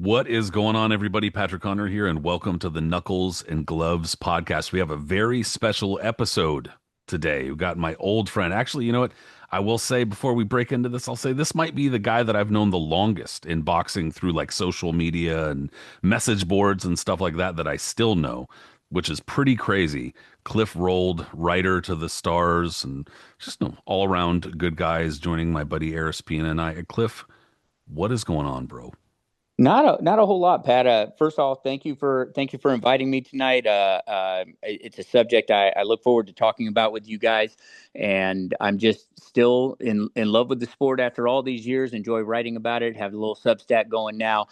What is going on, everybody? Patrick Hunter here, and welcome to the Knuckles and Gloves podcast. We have a very special episode today. We've got my old friend. Actually, you know what? I will say before we break into this, I'll say this might be the guy that I've known the longest in boxing through like social media and message boards and stuff like that, that I still know, which is pretty crazy. Cliff rolled writer to the stars and just all around good guys joining my buddy Aris, Pina, and I. Cliff, what is going on, bro? Not a whole lot, Pat. First off, thank you for inviting me tonight. It's a subject I look forward to talking about with you guys, and I'm just still in love with the sport after all these years. Enjoy writing about it. Have a little Substack going now,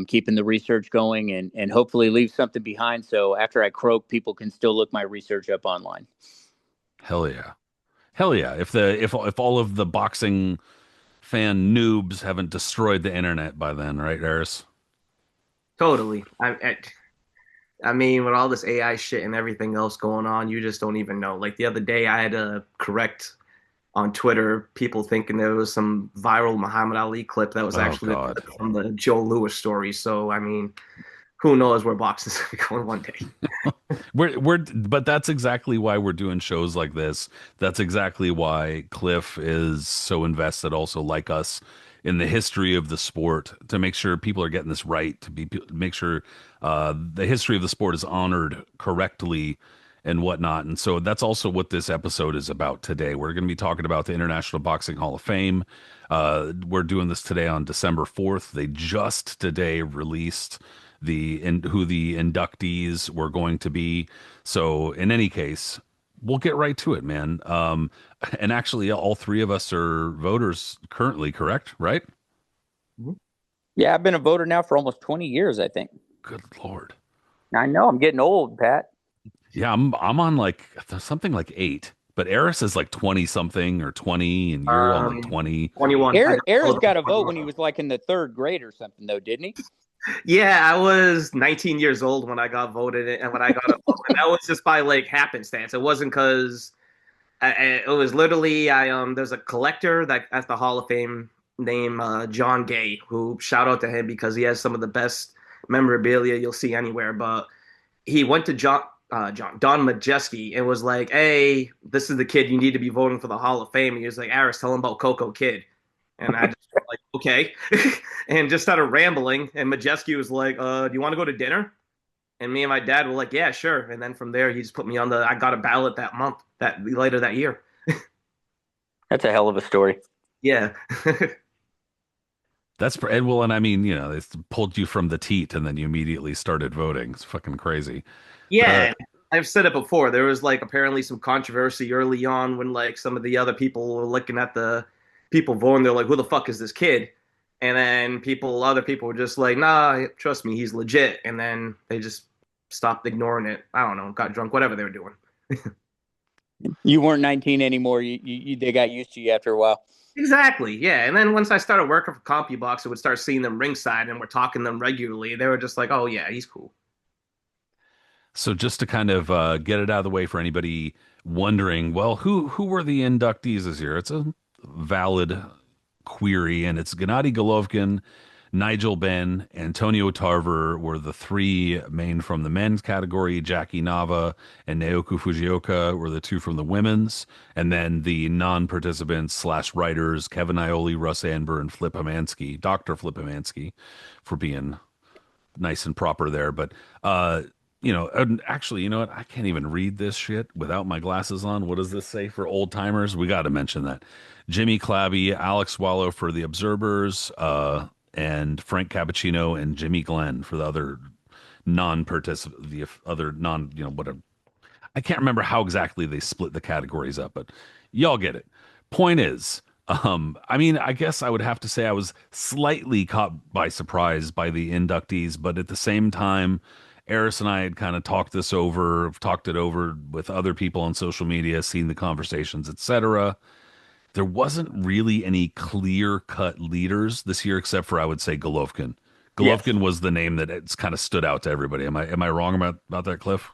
keeping the research going, and hopefully leave something behind. So after I croak, people can still look my research up online. Hell yeah. Hell yeah. If all of the boxing fan noobs haven't destroyed the internet by then, right, Aris? Totally. I mean, with all this AI shit and everything else going on, you just don't even know. Like the other day, I had to correct on Twitter people thinking there was some viral Muhammad Ali clip that was Oh actually God. from the Joe Lewis story. So, I mean, who knows where boxing's going one day? But that's exactly why we're doing shows like this. That's exactly why Cliff is so invested, also like us, in the history of the sport, to make sure people are getting this right, make sure the history of the sport is honored correctly and whatnot. And so that's also what this episode is about today. We're going to be talking about the International Boxing Hall of Fame. We're doing this today on December 4th. They just today released who the inductees were going to be. So in any case, we'll get right to it, man. And actually, all three of us are voters currently, correct? Right? Yeah, I've been a voter now for almost 20 years, I think. Good Lord. I know I'm getting old, Pat. Yeah, I'm on like something like 8, but Eris is like 20 something or 20, and you're on like Um, 20. 21. Aris got a vote when he was like in the third grade or something, though, didn't he? Yeah, I was 19 years old when I got voted in, and when I got a vote, and that was just by like happenstance. It wasn't because it was literally there's a collector that at the Hall of Fame named John Gay, who shout out to him because he has some of the best memorabilia you'll see anywhere. But he went to Don Majeski and was like, "Hey, this is the kid you need to be voting for the Hall of Fame." And he was like, "Aris, tell him about Coco Kid." And I just was like, "Okay," and just started rambling. And Majeski was like, "Do you want to go to dinner?" And me and my dad were like, "Yeah, sure." And then from there, he just put me on the. I got a ballot that month, that later that year. That's a hell of a story. Yeah, And well, and I mean, they pulled you from the teat, and then you immediately started voting. It's fucking crazy. Uh, yeah. I've said it before. There was like apparently some controversy early on when like some of the other people were looking at the people voting. They're like, "Who the fuck is this kid?" And then other people were just like, "Nah, trust me, he's legit." And then they just stopped ignoring it. I don't know, got drunk, whatever they were doing. You weren't 19 anymore. They got used to you after a while. Exactly, yeah. And then once I started working for CompuBox, I would start seeing them ringside, and we're talking to them regularly. They were just like, "Oh yeah, he's cool." so just to kind of get it out of the way for anybody wondering, well, who were the inductees this year? It's a valid query, and it's Gennady Golovkin, Nigel Benn, Antonio Tarver were the three main from the men's category. Jackie Nava and Naoku Fujioka were the two from the women's. And then the non-participants slash writers, Kevin Ioli, Russ Anber, and Flip Hamansky, Dr. Flip Hamansky, for being nice and proper there. But, and actually, you know what? I can't even read this shit without my glasses on. What does this say for old timers? We got to mention that. Jimmy Clabby, Alex Wallow for the Observers, and Frank Cappuccino and Jimmy Glenn for the other non-participant, the other non, whatever. I can't remember how exactly they split the categories up, but y'all get it. Point is, I mean, I guess I would have to say I was slightly caught by surprise by the inductees, but at the same time, Eris and I had kind of talked it over with other people on social media, seen the conversations, etc. There wasn't really any clear-cut leaders this year, except for I would say Golovkin. Yes. Golovkin was the name that it's kind of stood out to everybody. Am I wrong about that, Cliff?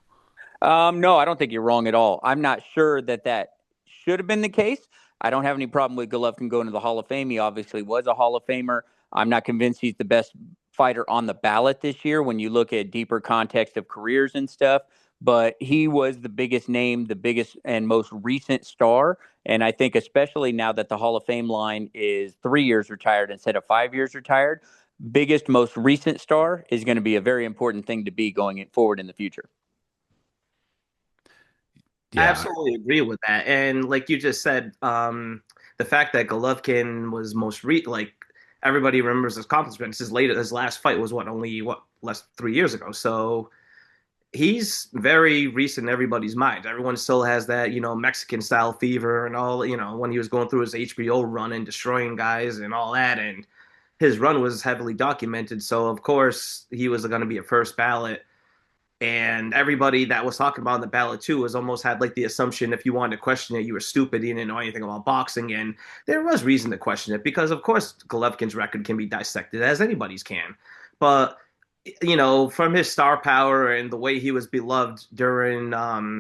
No, I don't think you're wrong at all. I'm not sure that should have been the case. I don't have any problem with Golovkin going to the Hall of Fame. He obviously was a Hall of Famer. I'm not convinced he's the best fighter on the ballot this year when you look at deeper context of careers and stuff. But he was the biggest name, the biggest and most recent star. And I think, especially now that the Hall of Fame line is 3 years retired instead of 5 years retired, biggest, most recent star is going to be a very important thing to be going forward in the future. I Yeah. absolutely agree with that. And like you just said, the fact that Golovkin was like everybody remembers his accomplishments. His last fight was only less 3 years ago. So he's very recent in everybody's mind. Everyone still has that, Mexican style fever and all, when he was going through his HBO run and destroying guys and all that. And his run was heavily documented. So of course he was going to be a first ballot. And everybody that was talking about in the ballot too was almost had like the assumption if you wanted to question it, you were stupid, you didn't know anything about boxing. And there was reason to question it because, of course, Golovkin's record can be dissected as anybody's can. But from his star power and the way he was beloved during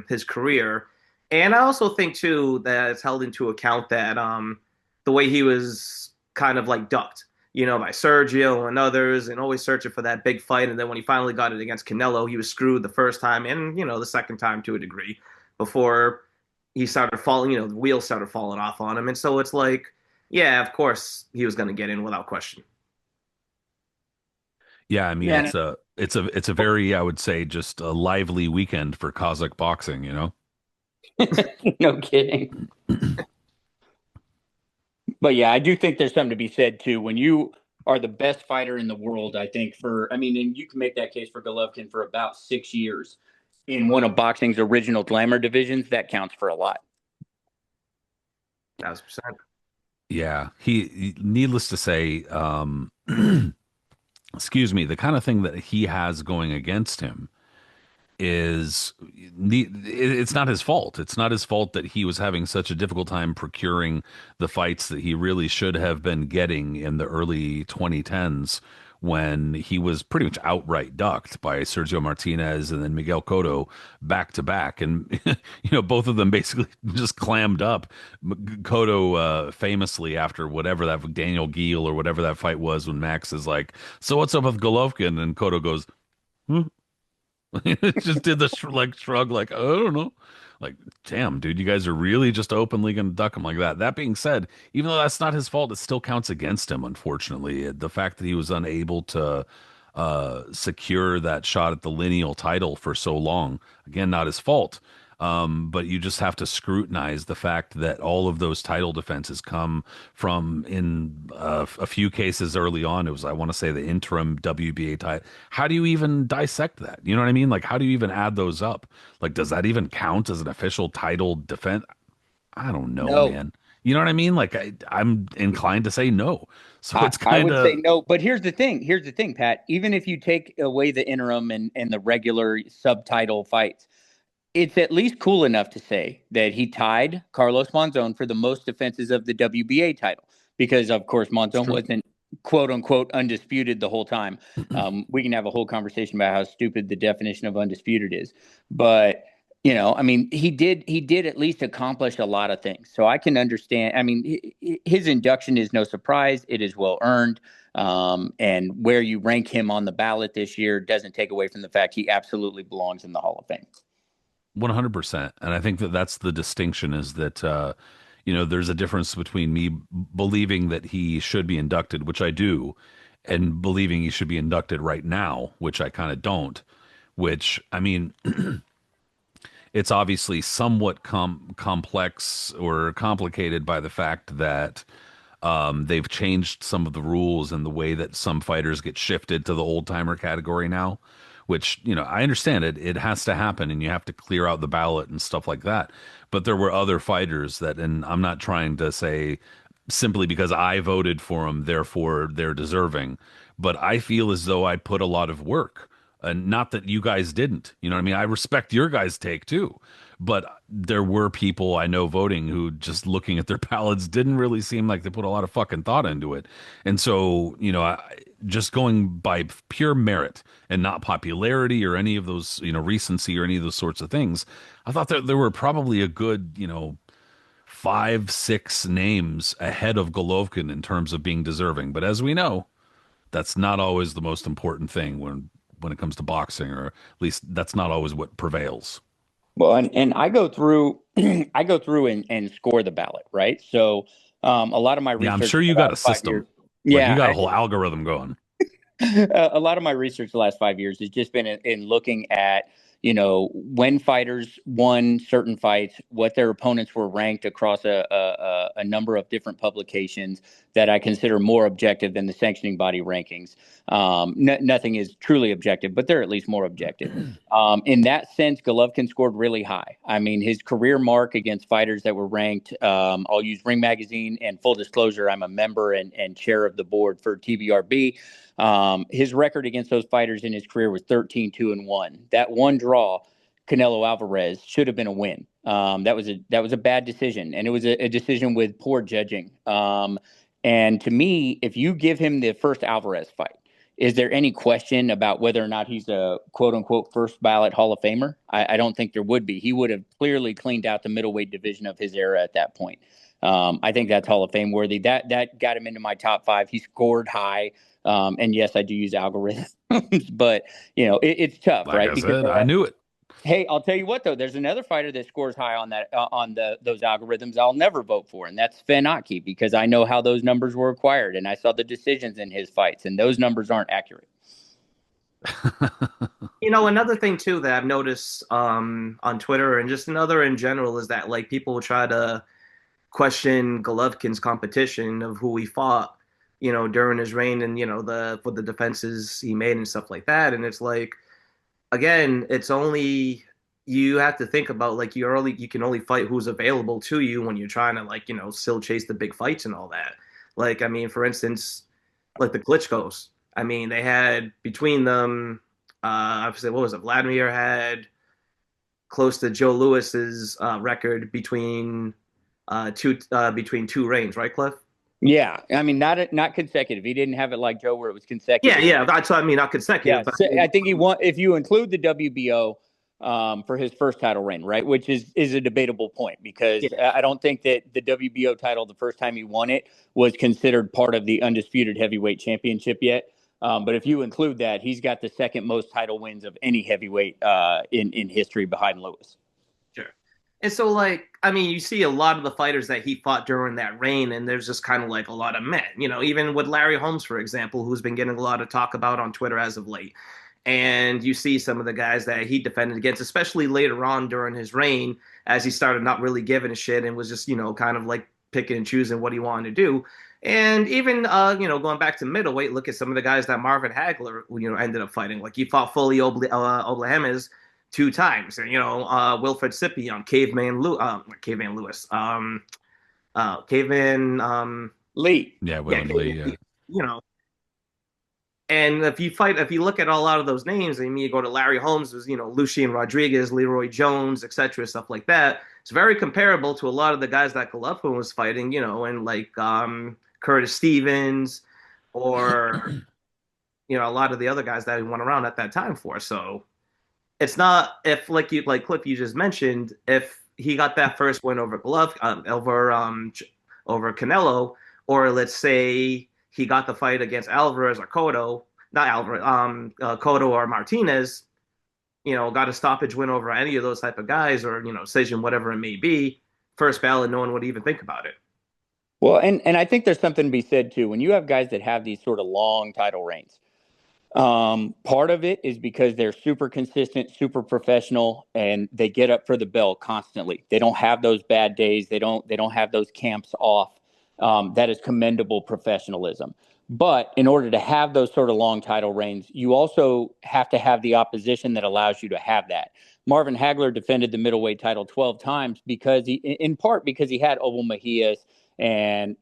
his career, and I also think too that it's held into account that the way he was kind of like ducked by Sergio and others, and always searching for that big fight. And then when he finally got it against Canelo, he was screwed the first time and, the second time to a degree before he started falling, the wheels started falling off on him. And so it's like, yeah, of course he was going to get in without question. Yeah, I mean Yeah. it's a very, I would say, just a lively weekend for Kazakh boxing, you know? No kidding. But yeah, I do think there's something to be said too. When you are the best fighter in the world, I think and you can make that case for Golovkin for about 6 years in one of boxing's original glamour divisions, that counts for a lot. 1,000%. Yeah, needless to say, excuse me, the kind of thing that he has going against him is it's not his fault. It's not his fault that he was having such a difficult time procuring the fights that he really should have been getting in the early 2010s when he was pretty much outright ducked by Sergio Martinez and then Miguel Cotto back to back. And, both of them basically just clammed up. Cotto famously after whatever that Daniel Geale or whatever that fight was when Max is like, so what's up with Golovkin? And Cotto goes, hmm? Just did the shrug, like, oh, I don't know. Like, damn, dude, you guys are really just openly going to duck him like that. That being said, even though that's not his fault, it still counts against him, unfortunately. The fact that he was unable to secure that shot at the lineal title for so long, again, not his fault. But you just have to scrutinize the fact that all of those title defenses come from, in a few cases early on, it was, I want to say, the interim WBA title. How do you even dissect that? You know what I mean? Like, how do you even add those up? Like, does that even count as an official title defense? I don't know, No, man. You know what I mean? Like, I'm inclined to say no. So I, it's I kind would say of no. But here's the thing. Here's the thing, Pat. Even if you take away the interim and the regular subtitle fights, it's at least cool enough to say that he tied Carlos Monzon for the most defenses of the WBA title because, of course, it's Monzon true. wasn't quote unquote undisputed the whole time. We can have a whole conversation about how stupid the definition of undisputed is, but he did at least accomplish a lot of things. So I can understand. I mean, his induction is no surprise; it is well earned. And where you rank him on the ballot this year doesn't take away from the fact he absolutely belongs in the Hall of Fame. 100%. And I think that that's the distinction is that, there's a difference between me believing that he should be inducted, which I do, and believing he should be inducted right now, which I kind of don't, which, I mean, it's obviously somewhat complex or complicated by the fact that they've changed some of the rules and the way that some fighters get shifted to the old timer category now, which, I understand it. It has to happen and you have to clear out the ballot and stuff like that. But there were other fighters that, and I'm not trying to say simply because I voted for them, therefore they're deserving. But I feel as though I put a lot of work. And not that you guys didn't. You know what I mean? I respect your guys' take too. But there were people I know voting who just looking at their ballots didn't really seem like they put a lot of fucking thought into it. And so, just going by pure merit and not popularity or any of those, recency or any of those sorts of things, I thought that there were probably a good, 5, 6 names ahead of Golovkin in terms of being deserving. But as we know, that's not always the most important thing when it comes to boxing, or at least that's not always what prevails. Well, and I go through I go through and score the ballot, right? So a lot of my Yeah, I'm research sure the you got a last 5 years, system. Like you yeah, got a whole algorithm going. a lot of my research the last 5 years has just been in looking at, when fighters won certain fights, what their opponents were ranked across a number of different publications that I consider more objective than the sanctioning body rankings. Nothing is truly objective, but they're at least more objective. In that sense, Golovkin scored really high. I mean, his career mark against fighters that were ranked, I'll use Ring Magazine, and full disclosure, I'm a member and chair of the board for TBRB. His record against those fighters in his career was 13-2-1. That one draw, Canelo Alvarez, should have been a win. That was a bad decision, and it was a decision with poor judging. And to me, if you give him the first Alvarez fight, is there any question about whether or not he's a quote unquote first ballot Hall of Famer? I don't think there would be. He would have clearly cleaned out the middleweight division of his era at that point. I think that's Hall of Fame worthy. That got him into my top five. He scored high. And yes, I do use algorithms, but it's tough, Like right? I Because said, I knew it. hey, I'll tell you what though, there's another fighter that scores high on that on those algorithms I'll never vote for, and that's Fenaki, because I know how those numbers were acquired, and I saw the decisions in his fights, and those numbers aren't accurate. Another thing too that I've noticed on Twitter and just another in general is that like people will try to question Golovkin's competition of who he fought, during his reign and the for the defenses he made and stuff like that. And it's like again, it's only you have to think about like you can only fight who's available to you when you're trying to like, still chase the big fights and all that. Like, I mean, for instance, like the Klitschko's. I mean, they had between them, obviously, what was it? Vladimir had close to Joe Lewis's record between two reigns, right, Cliff? Yeah, I mean, not consecutive. He didn't have it like Joe, where it was Yeah, consecutive. yeah. That's what I mean, not Yeah, consecutive, but so I think he won. If you include the WBO for his first title reign, right, which is a debatable point, because yeah, I don't think that the WBO title, the first time he won it, was considered part of the undisputed heavyweight championship yet. But if you include that, he's got the second most title wins of any heavyweight in history, behind Lewis. sure. And so, like, I mean, you see a lot of the fighters that he fought during that reign, and there's just kind of like a lot of men, even with Larry Holmes, for example, who's been getting a lot of talk about on Twitter as of late. And you see some of the guys that he defended against, especially later on during his reign, as he started not really giving a shit and was just, kind of like picking and choosing what he wanted to do. And even, going back to middleweight, look at some of the guys that Marvin Hagler, ended up fighting. Like he fought Foley Oblahemes 2 times, and Wilfred Scipion, Caveman Lewis, Caveman Lee. Yeah, Will and Lee. Yeah. you know, and if you look at a lot of those names, I mean, you go to Larry Holmes, was Lucian Rodriguez, Leroy Jones, etc., stuff like that. It's very comparable to a lot of the guys that Golovkin was fighting, and like Curtis Stevens, or a lot of the other guys that he went around at that time for. So it's not if like Cliff you just mentioned, if he got that first win over over Canelo, or let's say he got the fight against Alvarez or Cotto, not Alvarez, Cotto or Martinez, got a stoppage win over any of those type of guys, or decision, whatever it may be, first ballot, no one would even think about it. Well, and I think there's something to be said too when you have guys that have these sort of long title reigns. Part of it is because they're super consistent, super professional, and they get up for the bell constantly. They don't have those bad days. They don't have those camps off. That is commendable professionalism. But in order to have those sort of long title reigns, you also have to have the opposition that allows you to have that. Marvin Hagler defended the middleweight title 12 times because in part because he had Obel Mejias and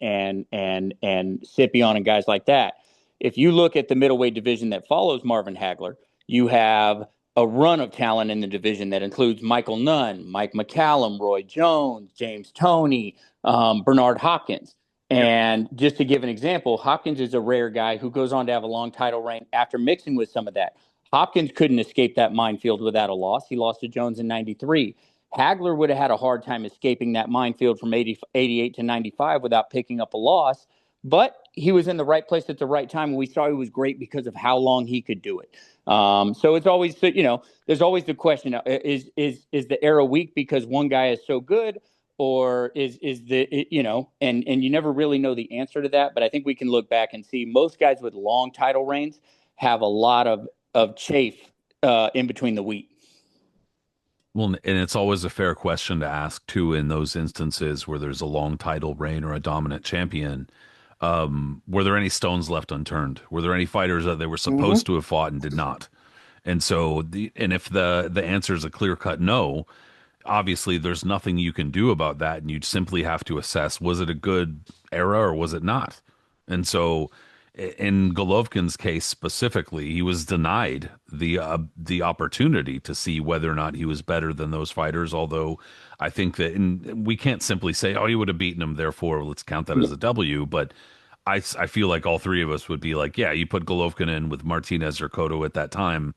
Scipion and guys like that. If you look at the middleweight division that follows Marvin Hagler, you have a run of talent in the division that includes Michael Nunn, Mike McCallum, Roy Jones, James Toney, Bernard Hopkins. And just to give an example, Hopkins is a rare guy who goes on to have a long title reign after mixing with some of that. Hopkins couldn't escape that minefield without a loss. He lost to Jones in 93. Hagler would have had a hard time escaping that minefield from 88 to 95 without picking up a loss. But he was in the right place at the right time. And we saw he was great because of how long he could do it. So it's always, there's always the question: is the era weak because one guy is so good, or is and you never really know the answer to that. But I think we can look back and see most guys with long title reigns have a lot of chafe in between the wheat. Well, and it's always a fair question to ask too in those instances where there's a long title reign or a dominant champion. Were there any stones left unturned? Were there any fighters that they were Mm-hmm. supposed to have fought and did not? And so and if the answer is a clear cut no, obviously there's nothing you can do about that, and you'd simply have to assess, was it a good era or was it not? And so in Golovkin's case specifically, he was denied the opportunity to see whether or not he was better than those fighters. Although I think that we can't simply say, oh, he would have beaten him, therefore let's count that as a W. But I feel like all three of us would be like, yeah, you put Golovkin in with Martinez or Cotto at that time,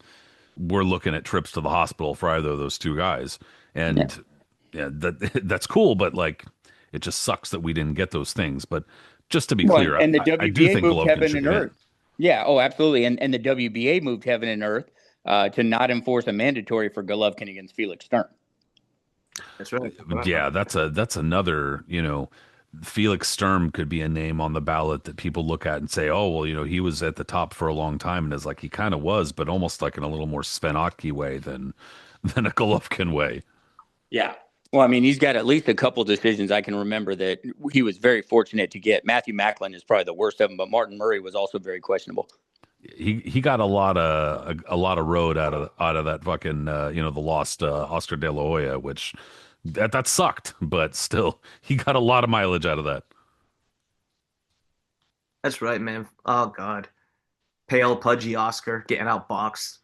we're looking at trips to the hospital for either of those two guys. Yeah. And yeah, that's cool, but like it just sucks that we didn't get those things. But just to be Well, clear, and the I do WBA think moved Golovkin heaven should and get in. earth. Yeah, oh, absolutely. And the WBA moved heaven and earth to not enforce a mandatory for Golovkin against Felix Stern. That's right. Yeah, that's another, Felix Sturm could be a name on the ballot that people look at and say, oh, well, he was at the top for a long time, and it's like he kind of was, but almost like in a little more Sven Otke way than a Golovkin way. Yeah. Well, I mean, he's got at least a couple decisions I can remember that he was very fortunate to get. Matthew Macklin is probably the worst of them, but Martin Murray was also very questionable. He got a lot of road out of that fucking the lost Oscar De La Hoya, which that sucked, but still he got a lot of mileage out of that. That's right, man. Oh God, pale, pudgy Oscar getting outboxed.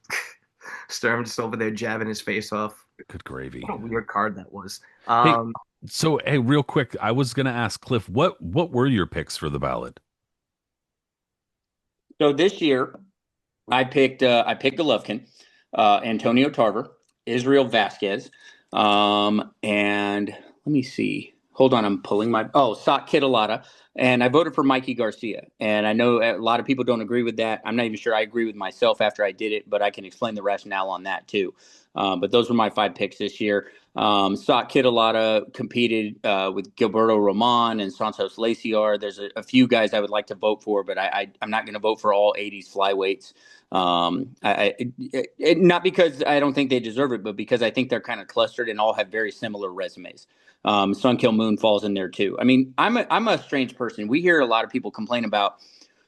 Sturm just over there jabbing his face off. Good gravy. What a weird card that was. Hey, so hey, real quick, I was gonna ask Cliff, what were your picks for the ballot? So this year, I picked Golovkin, Antonio Tarver, Israel Vasquez, and let me see. Hold on, I'm pulling Sok Kitolata, and I voted for Mikey Garcia. And I know a lot of people don't agree with that. I'm not even sure I agree with myself after I did it, but I can explain the rationale on that too. But those were my 5 picks this year. Sok Kitolata competed with Gilberto Roman and Santos Laciar. There's a few guys I would like to vote for, but I'm not going to vote for all 80s flyweights. Not because I don't think they deserve it, but because I think they're kind of clustered and all have very similar resumes. Sun Kill Moon falls in there too. I mean, I'm a strange person. We hear a lot of people complain about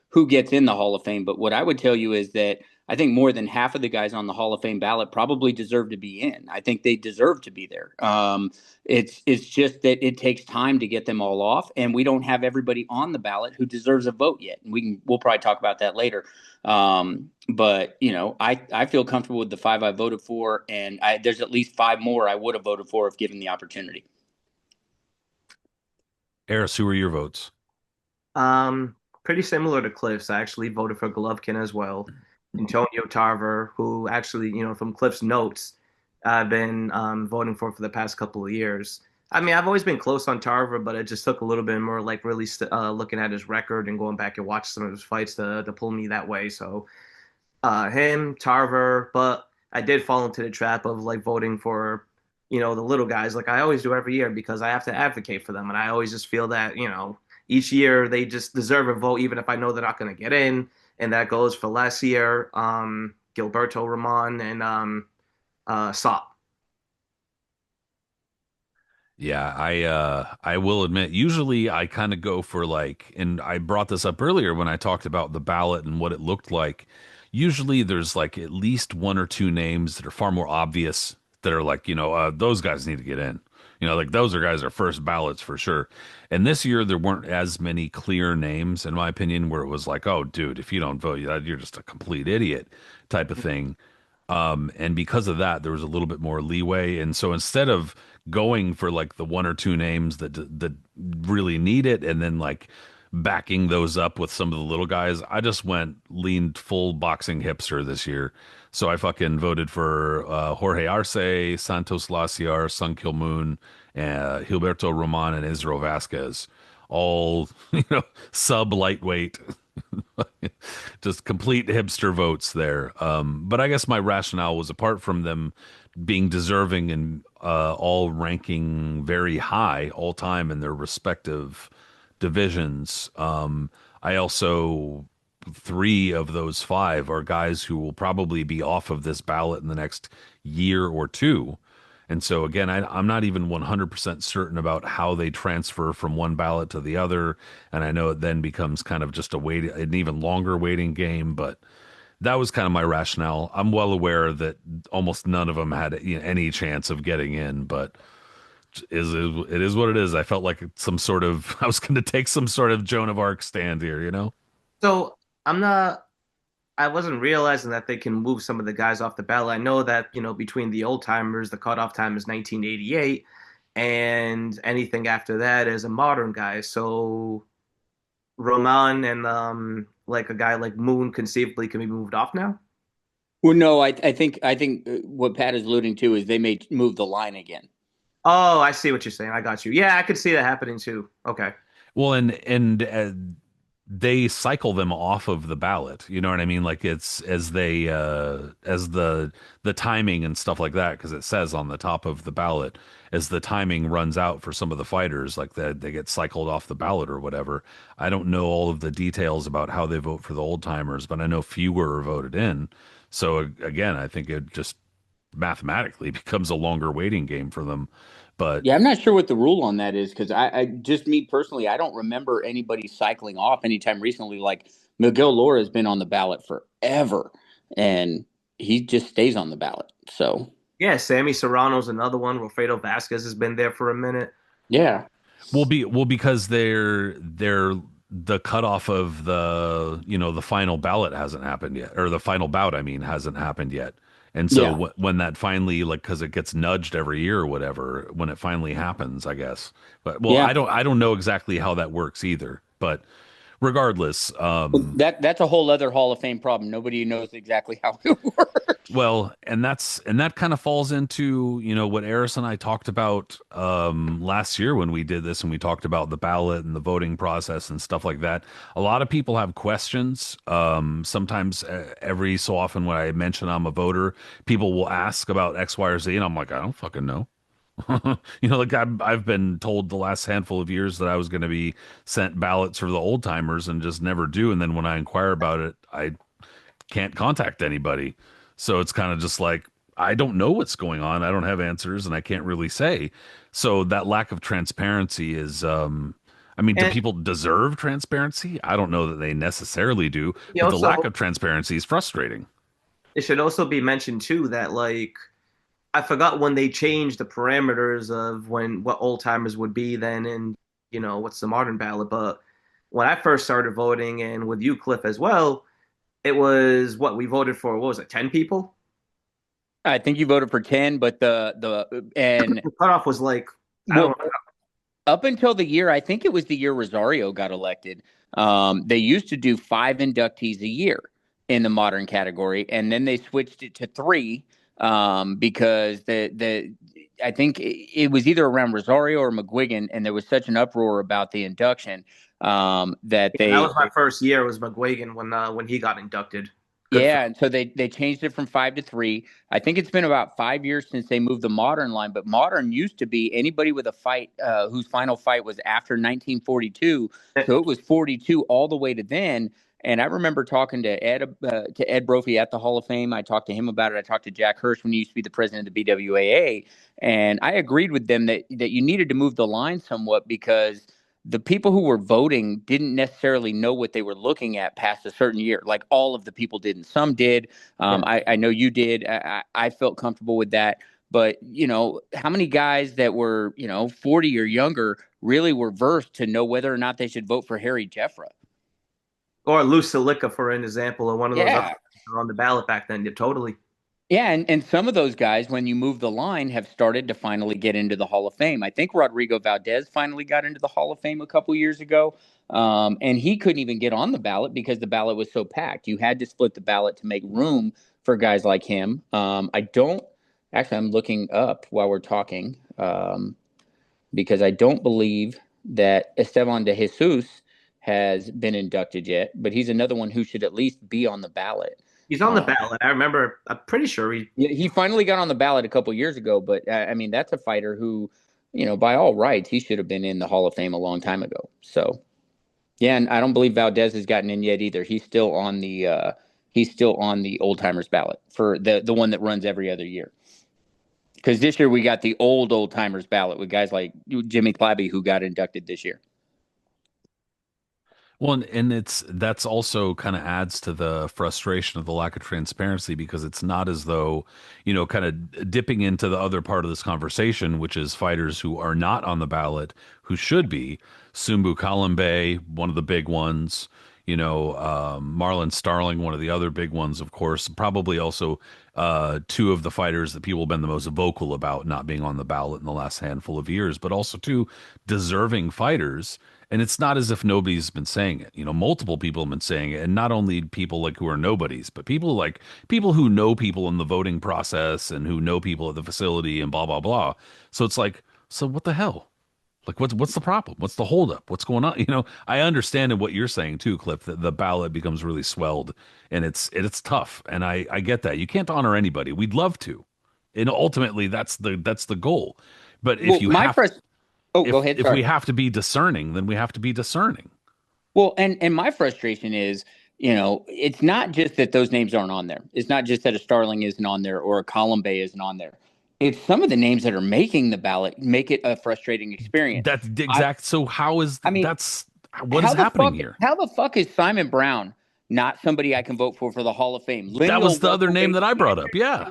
who gets in the Hall of Fame, but what I would tell you is that I think more than half of the guys on the Hall of Fame ballot probably deserve to be in. I think they deserve to be there. It's just that it takes time to get them all off, and we don't have everybody on the ballot who deserves a vote yet. We'll probably talk about that later. But I feel comfortable with the 5 I voted for, and there's at least 5 more I would have voted for if given the opportunity. Aris, who were your votes? Pretty similar to Cliff's. I actually voted for Golovkin as well. Antonio Tarver, who actually, from Cliff's notes, I've been voting for the past couple of years. I mean, I've always been close on Tarver, but it just took a little bit more like really looking at his record and going back and watching some of his fights to pull me that way. So him, Tarver, but I did fall into the trap of like voting for, the little guys like I always do every year because I have to advocate for them. And I always just feel that, each year they just deserve a vote, even if I know they're not going to get in. And that goes for last year, Gilberto Ramon and Saab. Yeah, I will admit, usually I kind of go for like, and I brought this up earlier when I talked about the ballot and what it looked like. Usually there's like at least 1 or 2 names that are far more obvious that are like, those guys need to get in. Like those are guys are first ballots for sure. And this year there weren't as many clear names, in my opinion, where it was like, oh, dude, if you don't vote, you're just a complete idiot type of thing. And because of that, there was a little bit more leeway. And so instead of going for like the 1 or 2 names that really need it, and then like backing those up with some of the little guys, I just leaned full boxing hipster this year. So I fucking voted for Jorge Arce, Santos Laciar, Sun Kill Moon, Gilberto Roman, and Israel Vasquez all sub lightweight, just complete hipster votes there. But I guess my rationale was apart from them being deserving and all ranking very high all time in their respective divisions. I also three of those five are guys who will probably be off of this ballot in the next year or two. And so again, I'm not even 100% certain about how they transfer from one ballot to the other. And I know it then becomes kind of just an even longer waiting game. But that was kind of my rationale. I'm well aware that almost none of them had any chance of getting in, but it is what it is. I felt like some sort of I was going to take some sort of Joan of Arc stand here, you know? So I'm not. I wasn't realizing that they can move some of the guys off the ballot. I know that, between the old timers, the cutoff time is 1988, and anything after that is a modern guy. So Roman and like a guy like Moon conceivably can be moved off now. Well, no, I think what Pat is alluding to is they may move the line again. Oh, I see what you're saying. I got you. Yeah, I could see that happening too. Okay. Well, and they cycle them off of the ballot. You know what I mean? Like it's as they as the timing and stuff like that, because it says on the top of the ballot as the timing runs out for some of the fighters, like that they get cycled off the ballot or whatever. I don't know all of the details about how they vote for the old timers, but I know fewer are voted in. So again, I think it just mathematically becomes a longer waiting game for them. But Yeah, I'm not sure what the rule on that is because I just me personally, I don't remember anybody cycling off anytime recently. Like Miguel Lora has been on the ballot forever, and he just stays on the ballot. So Yeah, Sammy Serrano's another one. Wilfredo Vasquez has been there for a minute. yeah, because they're the cutoff of the final ballot hasn't happened yet, or the final bout I mean hasn't happened yet. And so yeah, when that finally, like, because it gets nudged every year or whatever, when it finally happens, I guess. But well, yeah. I don't know exactly how that works either. But regardless, Well, that's a whole other Hall of Fame problem. Nobody knows exactly how it works. well, and that kind of falls into, what Aris and I talked about last year when we did this and we talked about the ballot and the voting process and stuff like that. A lot of people have questions. Sometimes every so often when I mention I'm a voter, people will ask about X, Y, or Z, and I'm like, I don't fucking know. Like I've been told the last handful of years that I was going to be sent ballots for the old timers and just never do. And then when I inquire about it, I can't contact anybody. So it's kind of just like, I don't know what's going on. I don't have answers and I can't really say. So that lack of transparency is, I mean, do And people deserve transparency? I don't know that they necessarily do, he but the lack also of transparency is frustrating. it should also be mentioned too that like I forgot when they changed the parameters of what old timers would be then and what's the modern ballot. But when I first started voting and with you, Cliff, as well, it was what we voted for. What was it, 10 people? I think you voted for 10, but the and The cutoff was like, I well, don't know. up until the year, I think it was the year Rosario got elected. They used to do 5 inductees a year in the modern category, and then they switched it to 3 because the I think it was either around Rosario or McGuigan, and there was such an uproar about the induction that Yeah, that was my first year was McGuigan when he got inducted. Good for yeah, and so they changed it from 5 to 3. I think it's been about 5 years since they moved the modern line, but modern used to be anybody with a fight whose final fight was after 1942. So it was 42 all the way to then. And I remember talking to Ed Brophy at the Hall of Fame. I talked to him about it. I talked to Jack Hirsch when he used to be the president of the BWAA, and I agreed with them that you needed to move the line somewhat because the people who were voting didn't necessarily know what they were looking at past a certain year. Like all of the people didn't. Some did. Yeah. I know you did. I felt comfortable with that. But, how many guys that were, 40 or younger really were versed to know whether or not they should vote for Harry Jeffra? Or Lou Silica, for an example, or one of those other Yeah. on the ballot back then. Yeah, totally. Yeah, and some of those guys, when you move the line, have started to finally get into the Hall of Fame. I think Rodrigo Valdez finally got into the Hall of Fame a couple years ago, and he couldn't even get on the ballot because the ballot was so packed. You had to split the ballot to make room for guys like him. I don't actually. I'm looking up while we're talking because I don't believe. that Esteban de Jesus has been inducted yet, but he's another one who should at least be on the ballot. He's on the ballot. I remember. I'm pretty sure he. Yeah, he finally got on the ballot a couple years ago, but I mean, that's a fighter who, by all rights, he should have been in the Hall of Fame a long time ago. So, yeah, and I don't believe Valdez has gotten in yet either. He's still on the old timers ballot for the one that runs every other year. Because this year we got the old timers ballot with guys like Jimmy Clabby who got inducted this year. Well, and that's also kind of adds to the frustration of the lack of transparency because it's not as though, kind of dipping into the other part of this conversation, which is fighters who are not on the ballot, who should be. Sumbu Kalambe, one of the big ones, Marlon Starling, one of the other big ones, of course, probably also two of the fighters that people have been the most vocal about not being on the ballot in the last handful of years, but also two deserving fighters. And it's not as if nobody's been saying it. Multiple people have been saying it, and not only people like who are nobodies, but people who know people in the voting process and who know people at the facility and blah blah blah. So it's like, so what the hell? Like, what's the problem? What's the holdup? What's going on? I understand in what you're saying too, Cliff, that the ballot becomes really swelled, and it's tough, and I get that. You can't honor anybody. We'd love to, and ultimately that's the goal. But Well, if you my have first. Oh, if go ahead. if we Sorry. have to be discerning, then we have to be discerning. Well, and my frustration is, it's not just that those names aren't on there. It's not just that a Starling isn't on there or a Column Bay isn't on there. It's some of the names that are making the ballot make it a frustrating experience. That's the I, exact. So how is I mean, that's what is happening here? how the fuck is Simon Brown not somebody I can vote for the Hall of Fame? That Lineal was the other name welterweight that I brought up. Yeah.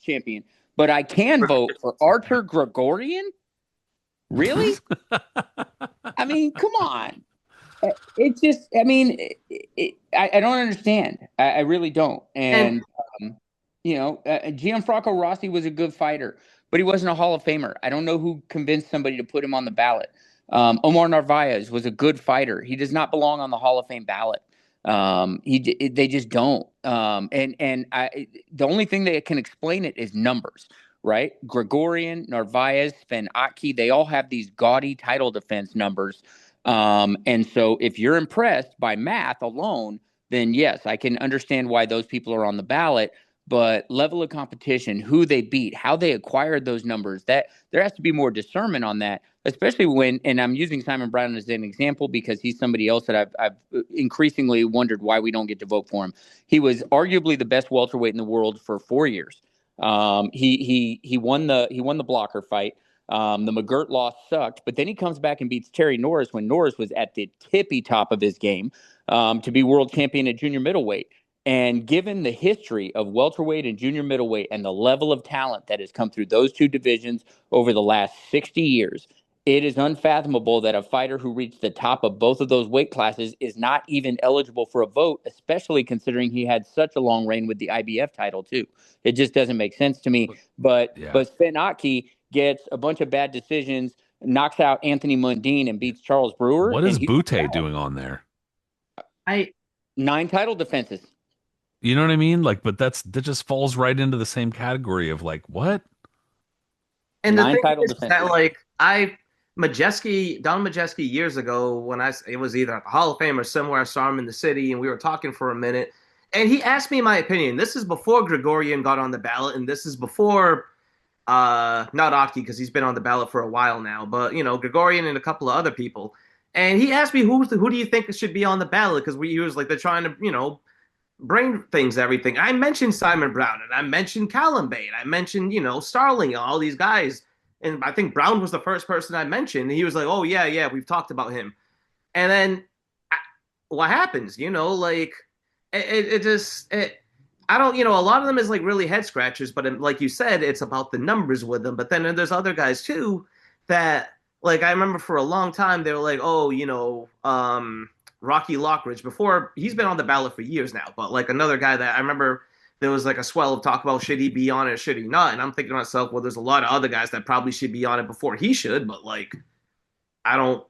champion, but I can vote for Artur Gregorian. Really? I mean, come on. It's just, I mean, I don't understand. I really don't. And, Gianfranco Rossi was a good fighter, but he wasn't a Hall of Famer. I don't know who convinced somebody to put him on the ballot. Omar Narvaez was a good fighter. He does not belong on the Hall of Fame ballot. They just don't. The only thing that can explain it is numbers, right? Gregorian, Narvaez, Sven Atke, they all have these gaudy title defense numbers. And so if you're impressed by math alone, then yes, I can understand why those people are on the ballot. But level of competition, who they beat, how they acquired those numbers, that there has to be more discernment on that, especially when, and I'm using Simon Brown as an example because he's somebody else that I've increasingly wondered why we don't get to vote for him. He was arguably the best welterweight in the world for 4 years. He won the blocker fight. The McGirt loss sucked, but then he comes back and beats Terry Norris when Norris was at the tippy top of his game to be world champion at junior middleweight. And given the history of welterweight and junior middleweight and the level of talent that has come through those two divisions over the last 60 years, it is unfathomable that a fighter who reached the top of both of those weight classes is not even eligible for a vote, especially considering he had such a long reign with the IBF title too. It just doesn't make sense to me. But Sven Atke gets a bunch of bad decisions, knocks out Anthony Mundine and beats Charles Brewer. What is Butte doing on there? 9 title defenses. You know what I mean? Like, but that just falls right into the same category of like, what? And the thing is that, like, Don Majeski years ago, when it was either at the Hall of Fame or somewhere, I saw him in the city and we were talking for a minute. And he asked me my opinion. This is before Gregorian got on the ballot, and this is before, not Aki, because he's been on the ballot for a while now, but, Gregorian and a couple of other people. And he asked me, who do you think should be on the ballot? Because he was like, they're trying to, brain things, everything. I mentioned Simon Brown, and I mentioned Callum Bay, and I mentioned, Starling, all these guys. And I think Brown was the first person I mentioned. And he was like, oh, yeah, we've talked about him. And then what happens? Like, I don't, a lot of them is like really head scratchers, but like you said, it's about the numbers with them. But then there's other guys too that, like, I remember for a long time, they were like, oh, Rocky Lockridge, before he's been on the ballot for years now, but like another guy that I remember there was like a swell of talk about should he be on it or should he not? And I'm thinking to myself, well, there's a lot of other guys that probably should be on it before he should, but like, I don't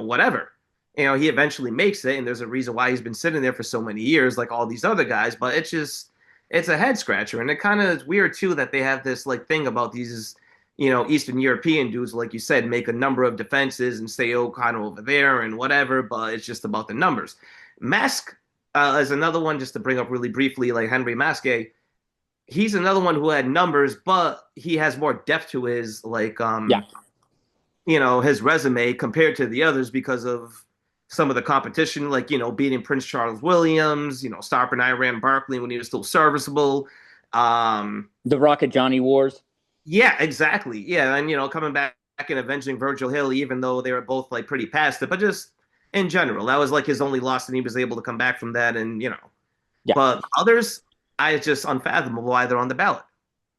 whatever. He eventually makes it, and there's a reason why he's been sitting there for so many years, like all these other guys, but it's a head scratcher. And it kind of is weird too that they have this like thing about these, Eastern European dudes, like you said, make a number of defenses and stay kind of over there and whatever, but it's just about the numbers. Mask is another one, just to bring up really briefly, like Henry Masquet. He's another one who had numbers, but he has more depth to his Yeah. his resume compared to the others because of some of the competition, like beating Prince Charles Williams, stopping Iran Barkley when he was still serviceable. The Rocket Johnny Wars. Yeah, exactly. Yeah, and coming back and avenging Virgil Hill, even though they were both like pretty past it, but just in general, that was like his only loss, and he was able to come back from that. And Yeah. but others, it's just unfathomable why they're on the ballot.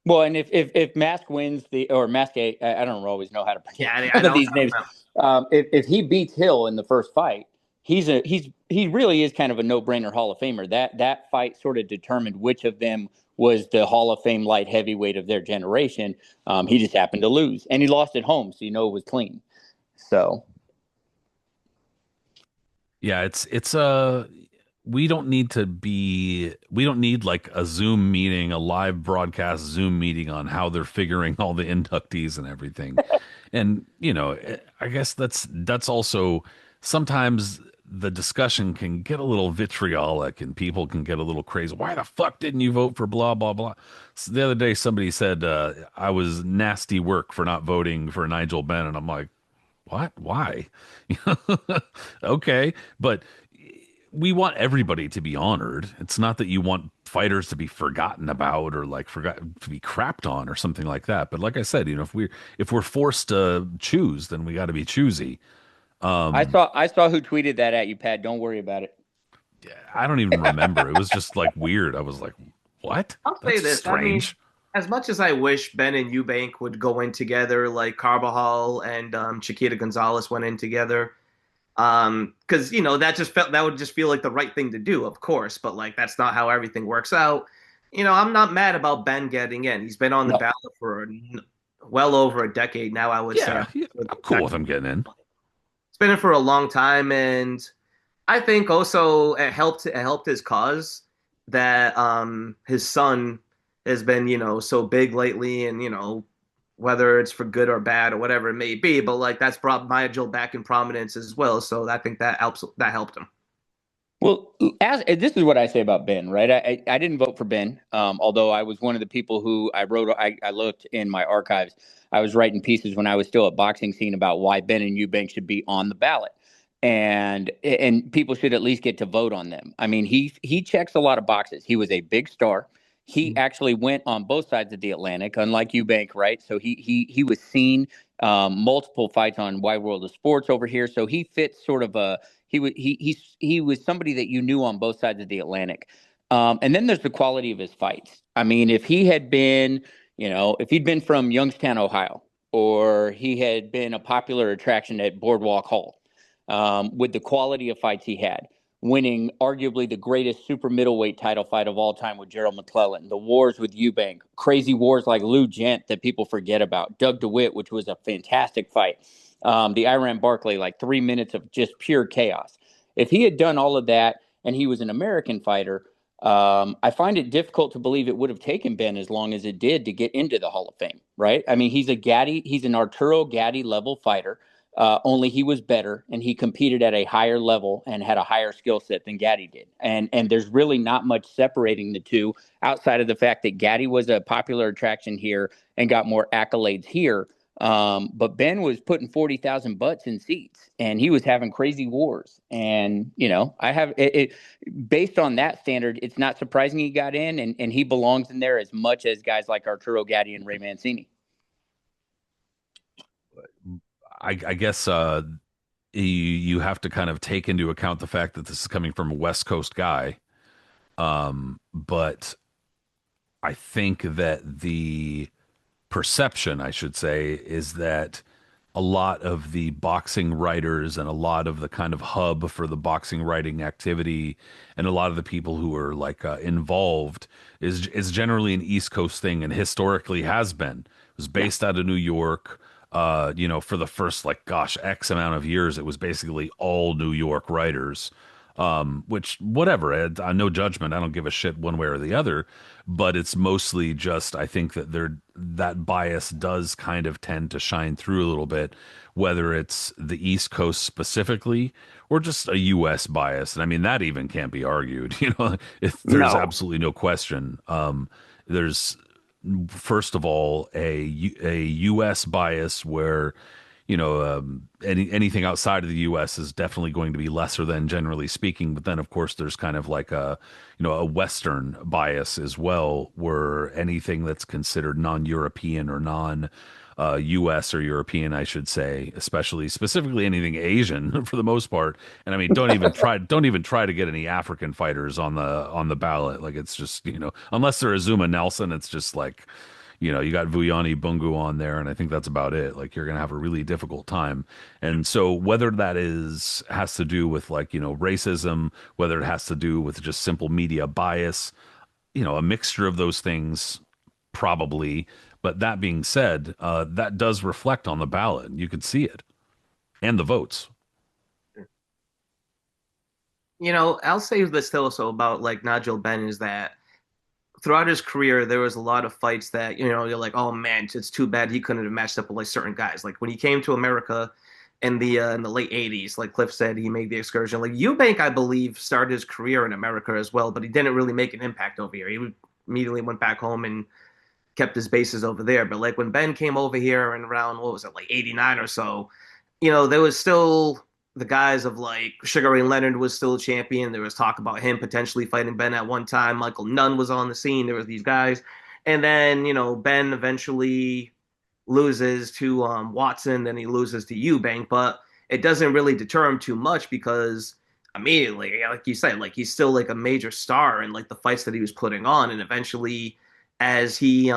Well, and if Mask wins or Mask, I don't always know how to pronounce Yeah, I some of know. these names. If he beats Hill in the first fight, he really is kind of a no-brainer Hall of Famer. That fight sort of determined which of them was the Hall of Fame light heavyweight of their generation. He just happened to lose, and he lost at home, so it was clean. So Yeah, it's we don't need like a Zoom meeting, a live broadcast Zoom meeting on how they're figuring all the inductees and everything. And, I guess that's also sometimes the discussion can get a little vitriolic and people can get a little crazy. Why the fuck didn't you vote for blah, blah, blah? So the other day, somebody said I was nasty work for not voting for Nigel Benn. And I'm like, what? Why? Okay. But we want everybody to be honored. It's not that you want fighters to be forgotten about or like forgot to be crapped on or something like that. But like I said, if we're forced to choose, then we got to be choosy. I saw who tweeted that at you, Pat. Don't worry about it. I don't even remember. It was just like weird. I was like, what? I'll say That's this. I mean, strange. as much as I wish Ben and Eubank would go in together, like Carbajal and Chiquita Gonzalez went in together, because that would just feel like the right thing to do, of course. But like that's not how everything works out. I'm not mad about Ben getting in. He's been on the No. ballot for well over a decade now, I would say. Yeah, I'm cool with him getting in. It's been in for a long time, and I think also it helped his cause that his son has been so big lately, and whether it's for good or bad or whatever it may be, but like that's brought Nigel back in prominence as well. So I think that helped him. Well, this is what I say about Ben, right? I didn't vote for Ben, although I was one of the people who I looked in my archives. I was writing pieces when I was still at Boxing Scene about why Ben and Eubank should be on the ballot, and people should at least get to vote on them. I mean, he checks a lot of boxes. He was a big star. He actually went on both sides of the Atlantic, unlike Eubank, right? So he was seen multiple fights on Wide World of Sports over here. So he fits sort of a he was somebody that you knew on both sides of the Atlantic. And then there's the quality of his fights. I mean, if he had been, if he'd been from Youngstown, Ohio, or he had been a popular attraction at Boardwalk Hall, with the quality of fights he had, winning arguably the greatest super middleweight title fight of all time with Gerald McClellan, the wars with Eubank, crazy wars like Lou Gent that people forget about, Doug DeWitt, which was a fantastic fight, the Iran Barkley, like 3 minutes of just pure chaos. If he had done all of that and he was an American fighter, I find it difficult to believe it would have taken Ben as long as it did to get into the Hall of Fame, right? I mean, he's an Arturo Gatti level fighter. Only he was better and he competed at a higher level and had a higher skill set than Gatti did. And there's really not much separating the two outside of the fact that Gatti was a popular attraction here and got more accolades here. But Ben was putting 40,000 butts in seats and he was having crazy wars. And, I have it based on that standard, it's not surprising he got in and he belongs in there as much as guys like Arturo Gatti and Ray Mancini. I guess you have to kind of take into account the fact that this is coming from a West Coast guy. But I think that the perception, I should say, is that a lot of the boxing writers and a lot of the kind of hub for the boxing writing activity and a lot of the people who are like involved is generally an East Coast thing and historically has been. It was based out of New York. For the first like gosh X amount of years, it was basically all New York writers. Which whatever, no judgment. I don't give a shit one way or the other, but it's mostly just I think that that bias does kind of tend to shine through a little bit, whether it's the East Coast specifically or just a U.S. bias. And I mean, that even can't be argued. There's No. absolutely no question. There's first of all a U.S. bias where anything outside of the U.S. is definitely going to be lesser than generally speaking. But then, of course, there's kind of like a Western bias as well, where anything that's considered non-European or non-U.S. or European, I should say, especially specifically anything Asian for the most part. And I mean, don't even try to get any African fighters on the ballot. Like it's just unless they're Azuma Nelson, it's just like you got Vuyani Bungu on there, and I think that's about it. Like you're gonna have a really difficult time. And so whether that has to do with like, racism, whether it has to do with just simple media bias, a mixture of those things, probably. But that being said, that does reflect on the ballot. You could see it and the votes. I'll say this also about like Nigel Benn is that throughout his career, there was a lot of fights that, you're like, oh man, it's too bad he couldn't have matched up with like certain guys. Like when he came to America in the late 80s, like Cliff said, he made the excursion. Like Eubank, I believe, started his career in America as well, but he didn't really make an impact over here. He immediately went back home and kept his bases over there. But like when Ben came over here in around, what was it, like 89 or so, there was still the guys of like Sugar Ray Leonard was still a champion. There was talk about him potentially fighting Ben at one time. Michael Nunn was on the scene. There was these guys. And then, Ben eventually loses to Watson, then he loses to Eubank, but it doesn't really deter him too much because immediately, like you said, like he's still like a major star in like the fights that he was putting on. And eventually, as he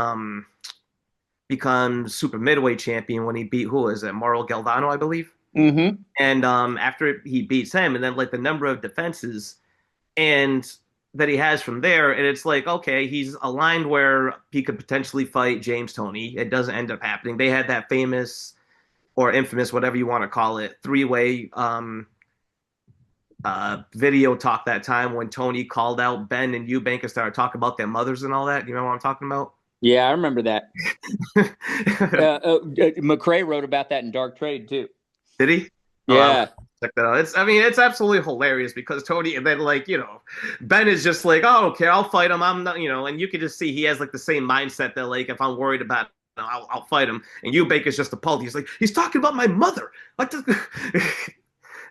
becomes super midweight champion when he beat, who is it, Mauro Galdano, I believe. Mm-hmm. And after he beats him, and then like the number of defenses and that he has from there, and it's like, okay, he's aligned where he could potentially fight James Toney. It doesn't end up happening. They had that famous or infamous, whatever you want to call it, three-way video talk that time when Tony called out Ben and Eubank and started talking about their mothers and all that. You know what I'm talking about? Yeah, I remember that. McRae wrote about that in Dark Trade too. Did he? Oh, Yeah. check that out. It's absolutely hilarious because Tony, and then like, Ben is just like, oh, okay, I'll fight him. I'm not, and you can just see he has like the same mindset that like, if I'm worried about, I'll fight him. And Eubank is just appalled. He's like, he's talking about my mother. Like,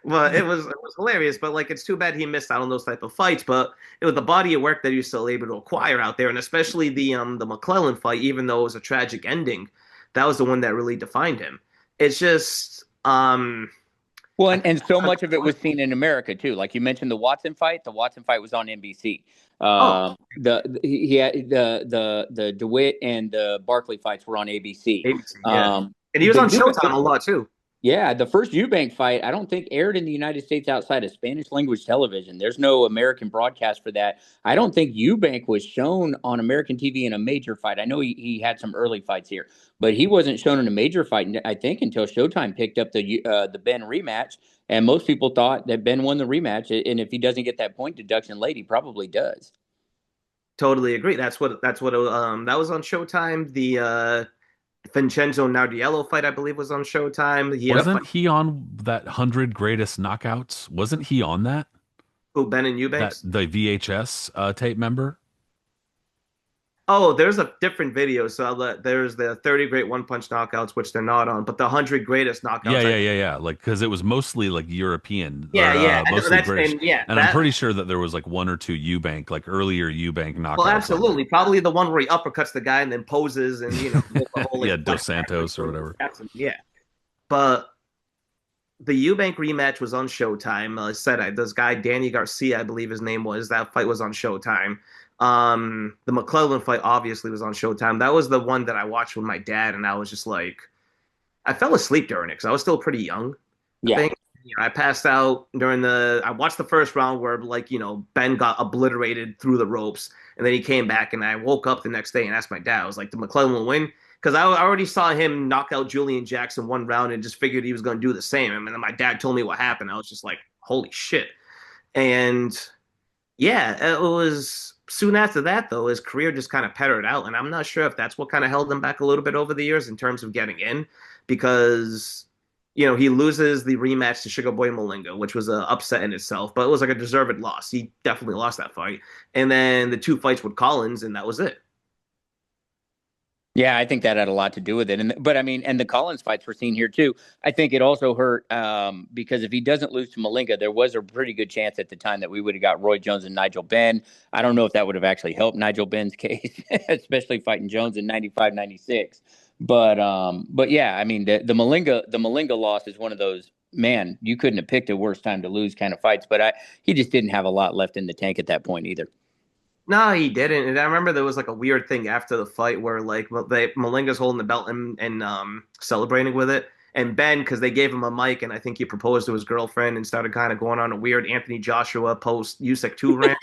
well, it was hilarious, but like, it's too bad he missed out on those type of fights. But it was the body of work that he was still able to acquire out there, and especially the McClellan fight, even though it was a tragic ending, that was the one that really defined him. It's just Well, and so much of it was seen in America too. Like you mentioned, the Watson fight. The Watson fight was on NBC. He had the DeWitt and the Barkley fights were on ABC. ABC, yeah. And he was on Showtime a lot too. Yeah, the first Eubank fight, I don't think aired in the United States outside of Spanish language television. There's no American broadcast for that. I don't think Eubank was shown on American TV in a major fight. I know he had some early fights here, but he wasn't shown in a major fight, I think, until Showtime picked up the Ben rematch. And most people thought that Ben won the rematch. And if he doesn't get that point deduction late, he probably does. Totally agree. That was on Showtime. The Vincenzo Nardiello fight, I believe, was on Showtime. Wasn't he on that 100 Greatest Knockouts? Wasn't he on that? Who, Ben and Eubanks? The VHS tape member? Oh, there's a different video. So there's the 30 Great One Punch Knockouts, which they're not on, but the 100 Greatest Knockouts. Yeah. Like, because it was mostly like European. Yeah. Mostly British. And I'm pretty sure that there was like one or two Eubank, like earlier Eubank knockouts. Well, absolutely. Probably the one where he uppercuts the guy and then poses and, the whole, like, yeah, Dos Santos or whatever. Yeah. But the Eubank rematch was on Showtime. I said this guy, Danny Garcia, I believe his name was, that fight was on Showtime. The McClellan fight obviously was on Showtime. That was the one that I watched with my dad, and I was just like, I fell asleep during it because I was still pretty young. Yeah. I think, I passed out I watched the first round where like, Ben got obliterated through the ropes, and then he came back, and I woke up the next day and asked my dad, I was like, did McClellan win? Because I already saw him knock out Julian Jackson one round and just figured he was going to do the same. And then my dad told me what happened. I was just like, holy shit. And yeah, it was soon after that, though, his career just kind of petered out, and I'm not sure if that's what kind of held him back a little bit over the years in terms of getting in, because he loses the rematch to Sugar Boy Malinga, which was an upset in itself, but it was like a deserved loss. He definitely lost that fight, and then the 2 fights with Collins, and that was it. Yeah, I think that had a lot to do with it. But I mean, and the Collins fights we're seeing here too. I think it also hurt because if he doesn't lose to Malinga, there was a pretty good chance at the time that we would have got Roy Jones and Nigel Benn. I don't know if that would have actually helped Nigel Benn's case, especially fighting Jones in 95, 96. But yeah, I mean, the Malinga loss is one of those, man, you couldn't have picked a worse time to lose kind of fights. But he just didn't have a lot left in the tank at that point either. No, he didn't. And I remember there was like a weird thing after the fight where like Malinga's holding the belt and celebrating with it. And Ben, because they gave him a mic, and I think he proposed to his girlfriend and started kind of going on a weird Anthony Joshua post Usyk 2 rant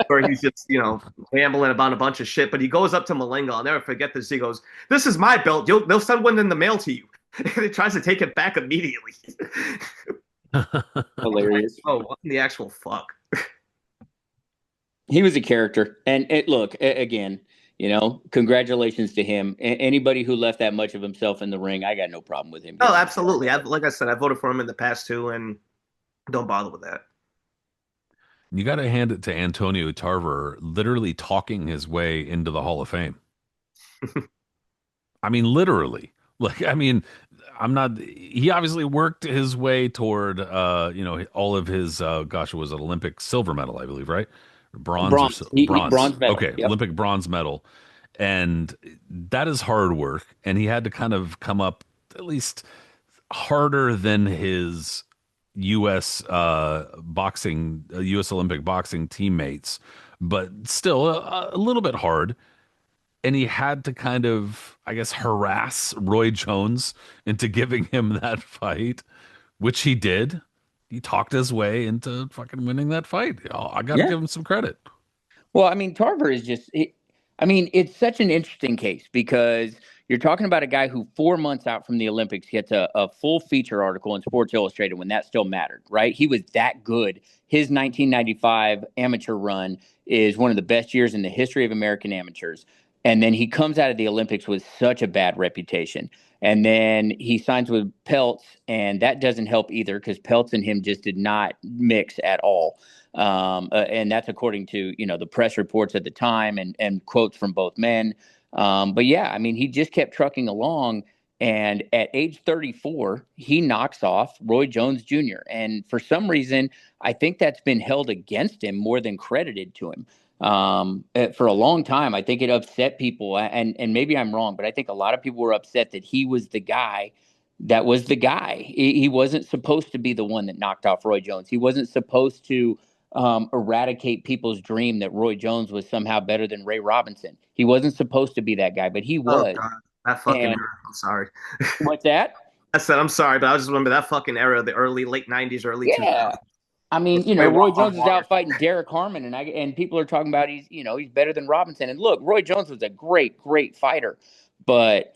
where he's just, rambling about a bunch of shit. But he goes up to Malinga. I'll never forget this. He goes, "This is my belt. They'll send one in the mail to you." And he tries to take it back immediately. Hilarious. Oh, what in the actual fuck? He was a character. And look, again, congratulations to him. Anybody who left that much of himself in the ring, I got no problem with him. Oh, absolutely. Like I said, I voted for him in the past too, and don't bother with that. You got to hand it to Antonio Tarver, literally talking his way into the Hall of Fame. I mean, literally. Like, I mean, I'm not. He obviously worked his way toward, all of his. Gosh, it was an Olympic silver medal, I believe, right? Bronze or Bronze. He bronze. bronze medal. Okay, Yep. Olympic bronze medal, and that is hard work. And he had to kind of come up at least harder than his U.S. U.S. Olympic boxing teammates, but still a little bit hard. And he had to kind of, I guess, harass Roy Jones into giving him that fight, which he did. He talked his way into fucking winning that fight. I got to Yeah. give him some credit. Well, I mean, Tarver is just, I mean, it's such an interesting case because you're talking about a guy who 4 months out from the Olympics gets a full feature article in Sports Illustrated when that still mattered, right? He was that good. His 1995 amateur run is one of the best years in the history of American amateurs. And then he comes out of the Olympics with such a bad reputation. And then he signs with Peltz, and that doesn't help either because Peltz and him just did not mix at all. And that's according to the press reports at the time and quotes from both men. But yeah, I mean, he just kept trucking along, and at age 34, he knocks off Roy Jones Jr. And for some reason, I think that's been held against him more than credited to him. For a long time, I think it upset people, and maybe I'm wrong, but I think a lot of people were upset that he was the guy. That was the guy. He wasn't supposed to be the one that knocked off Roy Jones. He wasn't supposed to eradicate people's dream that Roy Jones was somehow better than Ray Robinson. He wasn't supposed to be that guy, but he Oh was. God, that fucking And era. I'm sorry. what's that? I said I'm sorry, but I just remember that fucking era, the early late '90s, early 2000s. Yeah. I mean, Roy Jones is out fighting Derek Harmon, and people are talking about he's better than Robinson. And look, Roy Jones was a great, great fighter, but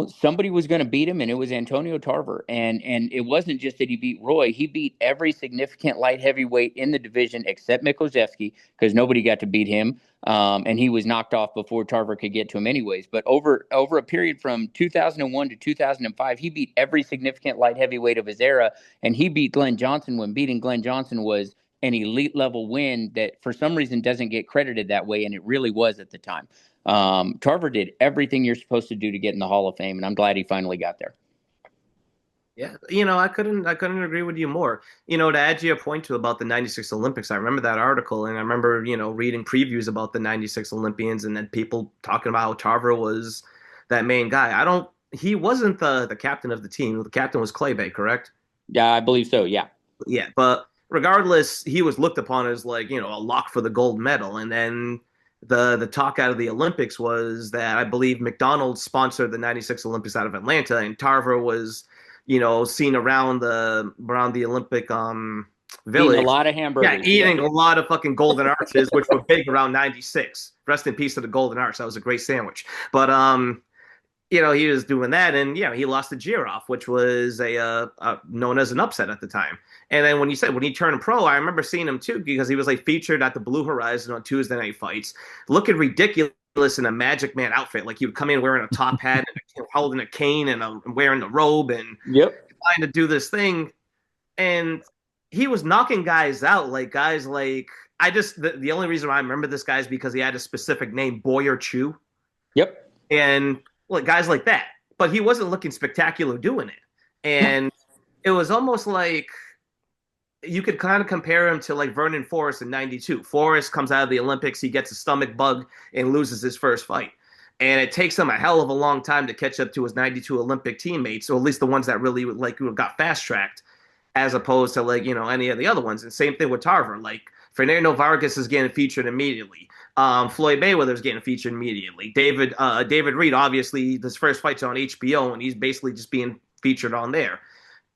somebody was going to beat him, and it was Antonio Tarver. And it wasn't just that he beat Roy; he beat every significant light heavyweight in the division except Mikoszewski, because nobody got to beat him. And he was knocked off before Tarver could get to him, anyways. But over a period from 2001 to 2005, he beat every significant light heavyweight of his era, and he beat Glenn Johnson when beating Glenn Johnson was an elite level win that for some reason doesn't get credited that way, and it really was at the time. Tarver did everything you're supposed to do to get in the Hall of Fame, and I'm glad he finally got there. Yeah, I couldn't agree with you more. To add to your point to about the '96 Olympics, I remember that article, and I remember reading previews about the '96 Olympians, and then people talking about how Tarver was that main guy. He wasn't the captain of the team. The captain was Clay Bay, correct? Yeah, I believe so. Yeah. Yeah, but regardless, he was looked upon as like a lock for the gold medal, and then the talk out of the Olympics was that I believe McDonald's sponsored the '96 Olympics out of Atlanta, and Tarver was seen around the Olympic village. Eating a lot of hamburgers. Yeah, eating a lot of fucking golden arches, which were big around '96. Rest in peace to the golden arch. That was a great sandwich. But he was doing that, and he lost to Giroff, which was known as an upset at the time. And then when he turned pro, I remember seeing him too because he was like featured at the Blue Horizon on Tuesday Night Fights, looking ridiculous in a Magic Man outfit. Like he would come in wearing a top hat and holding a cane and wearing the robe and Yep. trying to do this thing. And he was knocking guys out, like guys like the only reason why I remember this guy is because he had a specific name, Boyer Chu, Yep. and like guys like that. But he wasn't looking spectacular doing it, and it was almost like you could kind of compare him to like Vernon Forrest in '92. Forrest comes out of the Olympics, he gets a stomach bug and loses his first fight. And it takes him a hell of a long time to catch up to his '92 Olympic teammates, or at least the ones that really like got fast tracked, as opposed to like any of the other ones. And same thing with Tarver. Like Fernando Vargas is getting featured immediately. Floyd Mayweather's getting featured immediately. David Reed, obviously, his first fight's on HBO, and he's basically just being featured on there.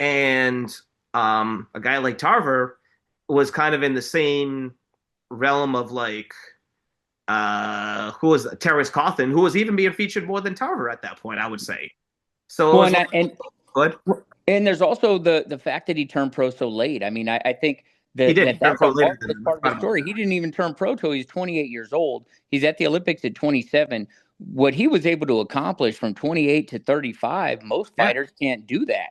And a guy like Tarver was kind of in the same realm of like who was Terrence Cawthon, who was even being featured more than Tarver at that point, I would say. So it Well, was like, good. and there's also the fact that he turned pro so late. I mean, I think He that, did. He that turned that's pro a later part, than that's part of the story. He didn't even turn pro till he's 28 years old. He's at the Olympics at 27. What he was able to accomplish from 28 to 35, most Yeah. fighters can't do that.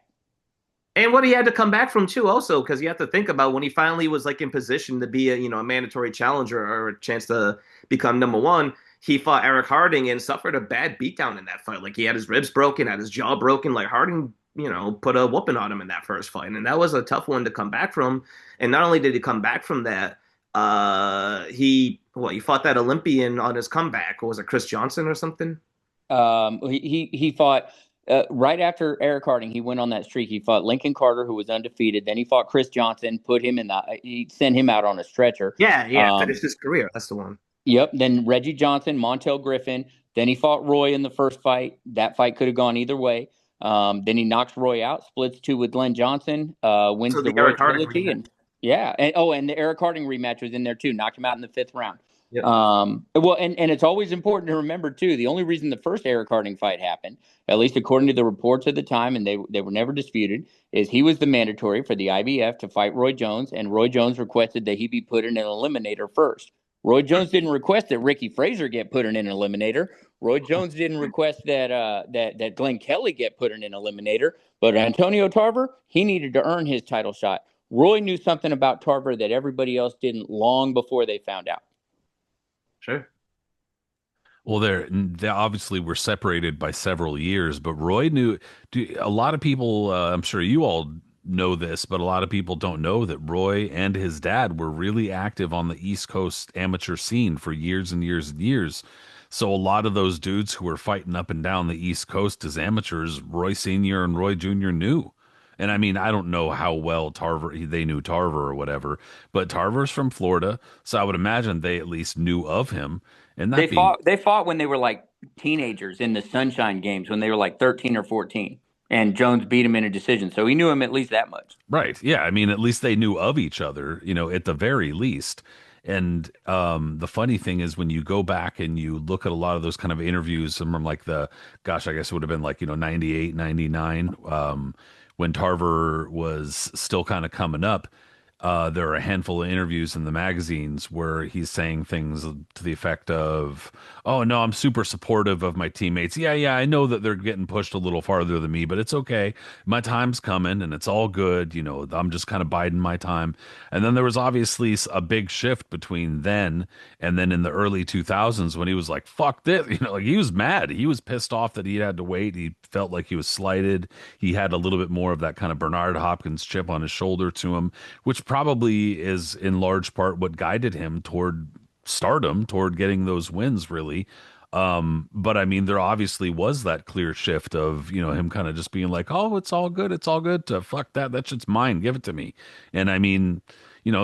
And what he had to come back from too, also, because you have to think about when he finally was like in position to be a mandatory challenger or a chance to become number one. He fought Eric Harding and suffered a bad beatdown in that fight. Like he had his ribs broken, had his jaw broken. Like Harding, put a whooping on him in that first fight, and that was a tough one to come back from. And not only did he come back from that, he fought that Olympian on his comeback. What was it, Chris Johnson or something? He fought right after Eric Harding. He went on that streak. He fought Lincoln Carter, who was undefeated. Then he fought Chris Johnson, he sent him out on a stretcher. Yeah, yeah, Um, finished his career. That's the one. Yep. Then Reggie Johnson, Montel Griffin. Then he fought Roy in the first fight. That fight could have gone either way. Then he knocks Roy out, splits two with Glenn Johnson, wins So the the Roy Eric Harding trilogy, rematch. and and the Eric Harding rematch was in there too. Knocked him out in the fifth round. Yep. Well, and it's always important to remember too. The only reason the first Eric Harding fight happened, at least according to the reports at the time, and they were never disputed, is he was the mandatory for the IBF to fight Roy Jones, and Roy Jones requested that he be put in an eliminator first. Roy Jones didn't request that Ricky Frazier get put in an eliminator. Roy Jones didn't request that Glenn Kelly get put in an eliminator. But Antonio Tarver, he needed to earn his title shot. Roy knew something about Tarver that everybody else didn't long before they found out. Sure. Well, they obviously were separated by several years, but Roy knew. A lot of people, I'm sure you all know this, but a lot of people don't know that Roy and his dad were really active on the East Coast amateur scene for years and years and years. So a lot of those dudes who were fighting up and down the East Coast as amateurs, Roy Sr. and Roy Jr. knew. And I mean, I don't know how well Tarver they knew Tarver or whatever, but Tarver's from Florida, so I would imagine they at least knew of him. And They that being fought. They fought when they were like teenagers in the Sunshine Games when they were like 13 or 14, and Jones beat him in a decision. So he knew him at least that much. right. Yeah. I mean, at least they knew of each other, at the very least. And the funny thing is when you go back and you look at a lot of those kind of interviews from like gosh, I guess it would have been like, 98, 99, when Tarver was still kind of coming up. There are a handful of interviews in the magazines where he's saying things to the effect of, "Oh no, I'm super supportive of my teammates. Yeah, yeah, I know that they're getting pushed a little farther than me, but it's okay. My time's coming, and it's all good. I'm just kind of biding my time." And then there was obviously a big shift between then and then in the early 2000s when he was like, "Fuck this," like he was mad. He was pissed off that he had to wait. He felt like he was slighted. He had a little bit more of that kind of Bernard Hopkins chip on his shoulder to him, which probably is in large part what guided him toward stardom, toward getting those wins, really. But I mean, there obviously was that clear shift of, him kind of just being like, "Oh, it's all good. It's all good," to "Fuck that. That shit's mine. Give it to me." And I mean,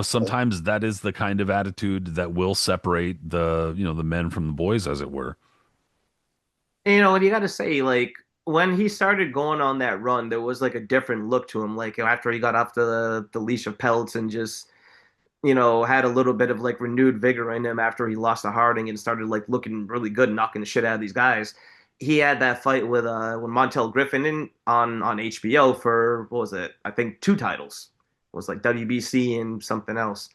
sometimes that is the kind of attitude that will separate the men from the boys, as it were. And you got to say, like, when he started going on that run, there was like a different look to him. Like after he got off the leash of pelts and just, had a little bit of like renewed vigor in him after he lost to Harding and started like looking really good, knocking the shit out of these guys. he had that fight with Montel Griffin on HBO for what was it? I think two titles. It was like WBC and something else.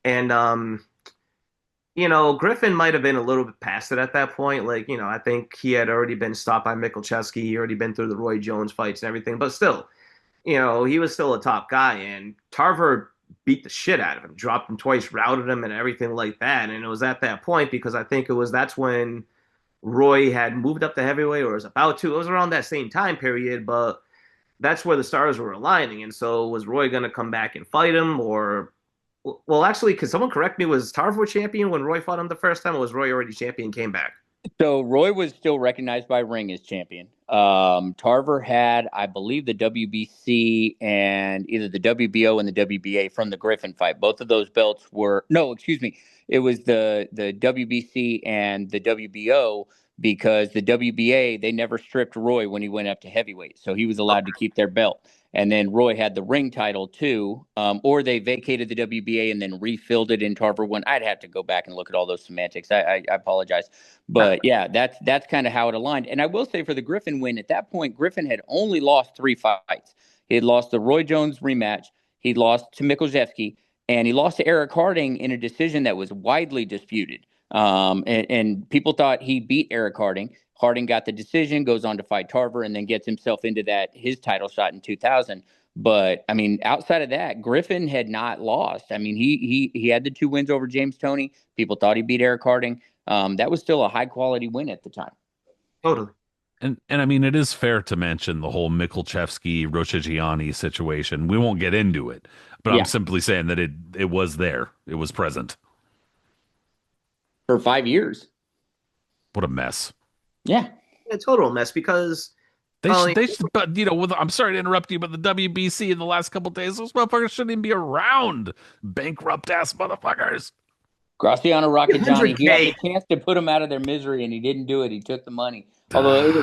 And Griffin might have been a little bit past it at that point. Like, I think he had already been stopped by Michalczewski. He already been through the Roy Jones fights and everything. But still, he was still a top guy. And Tarver beat the shit out of him, dropped him twice, routed him, and everything like that. And it was at that point because I think that's when Roy had moved up to heavyweight or was about to. It was around that same time period, but that's where the stars were aligning. And so was Roy going to come back and fight him or well, actually, could someone correct me? Was Tarver champion when Roy fought him the first time, or was Roy already champion, came back? So Roy was still recognized by Ring as champion. Tarver had, I believe, the WBC and either the WBO and the WBA from the Griffin fight. Both of those belts were no, excuse me, it was the WBC and the WBO because the WBA they never stripped Roy when he went up to heavyweight, so he was allowed to keep their belt. And then Roy had the Ring title too, or they vacated the WBA and then refilled it in Tarver when I'd have to go back and look at all those semantics. I apologize. But yeah, that's kind of how it aligned. And I will say for the Griffin win, at that point, Griffin had only lost 3 fights. He had lost the Roy Jones rematch, he lost to Michalczewski, and he lost to Eric Harding in a decision that was widely disputed. And people thought he beat Eric Harding. Harding got the decision, goes on to fight Tarver, and then gets himself into his title shot in 2000. But I mean, outside of that, Griffin had not lost. I mean, he had the 2 wins over James Toney. People thought he beat Eric Harding. That was still a high quality win at the time. Totally. And I mean, it is fair to mention the whole Michalczewski Rochigiani situation. We won't get into it, but I'm Yeah, simply saying that it was there. It was present. for 5 years. What a mess. Yeah. A total mess because But I'm sorry to interrupt you, but the WBC in the last couple days, those motherfuckers shouldn't even be around. Bankrupt ass motherfuckers. Graciano Roccagiani, he had the 100K. chance to put them out of their misery, and he didn't do it. He took the money. Although it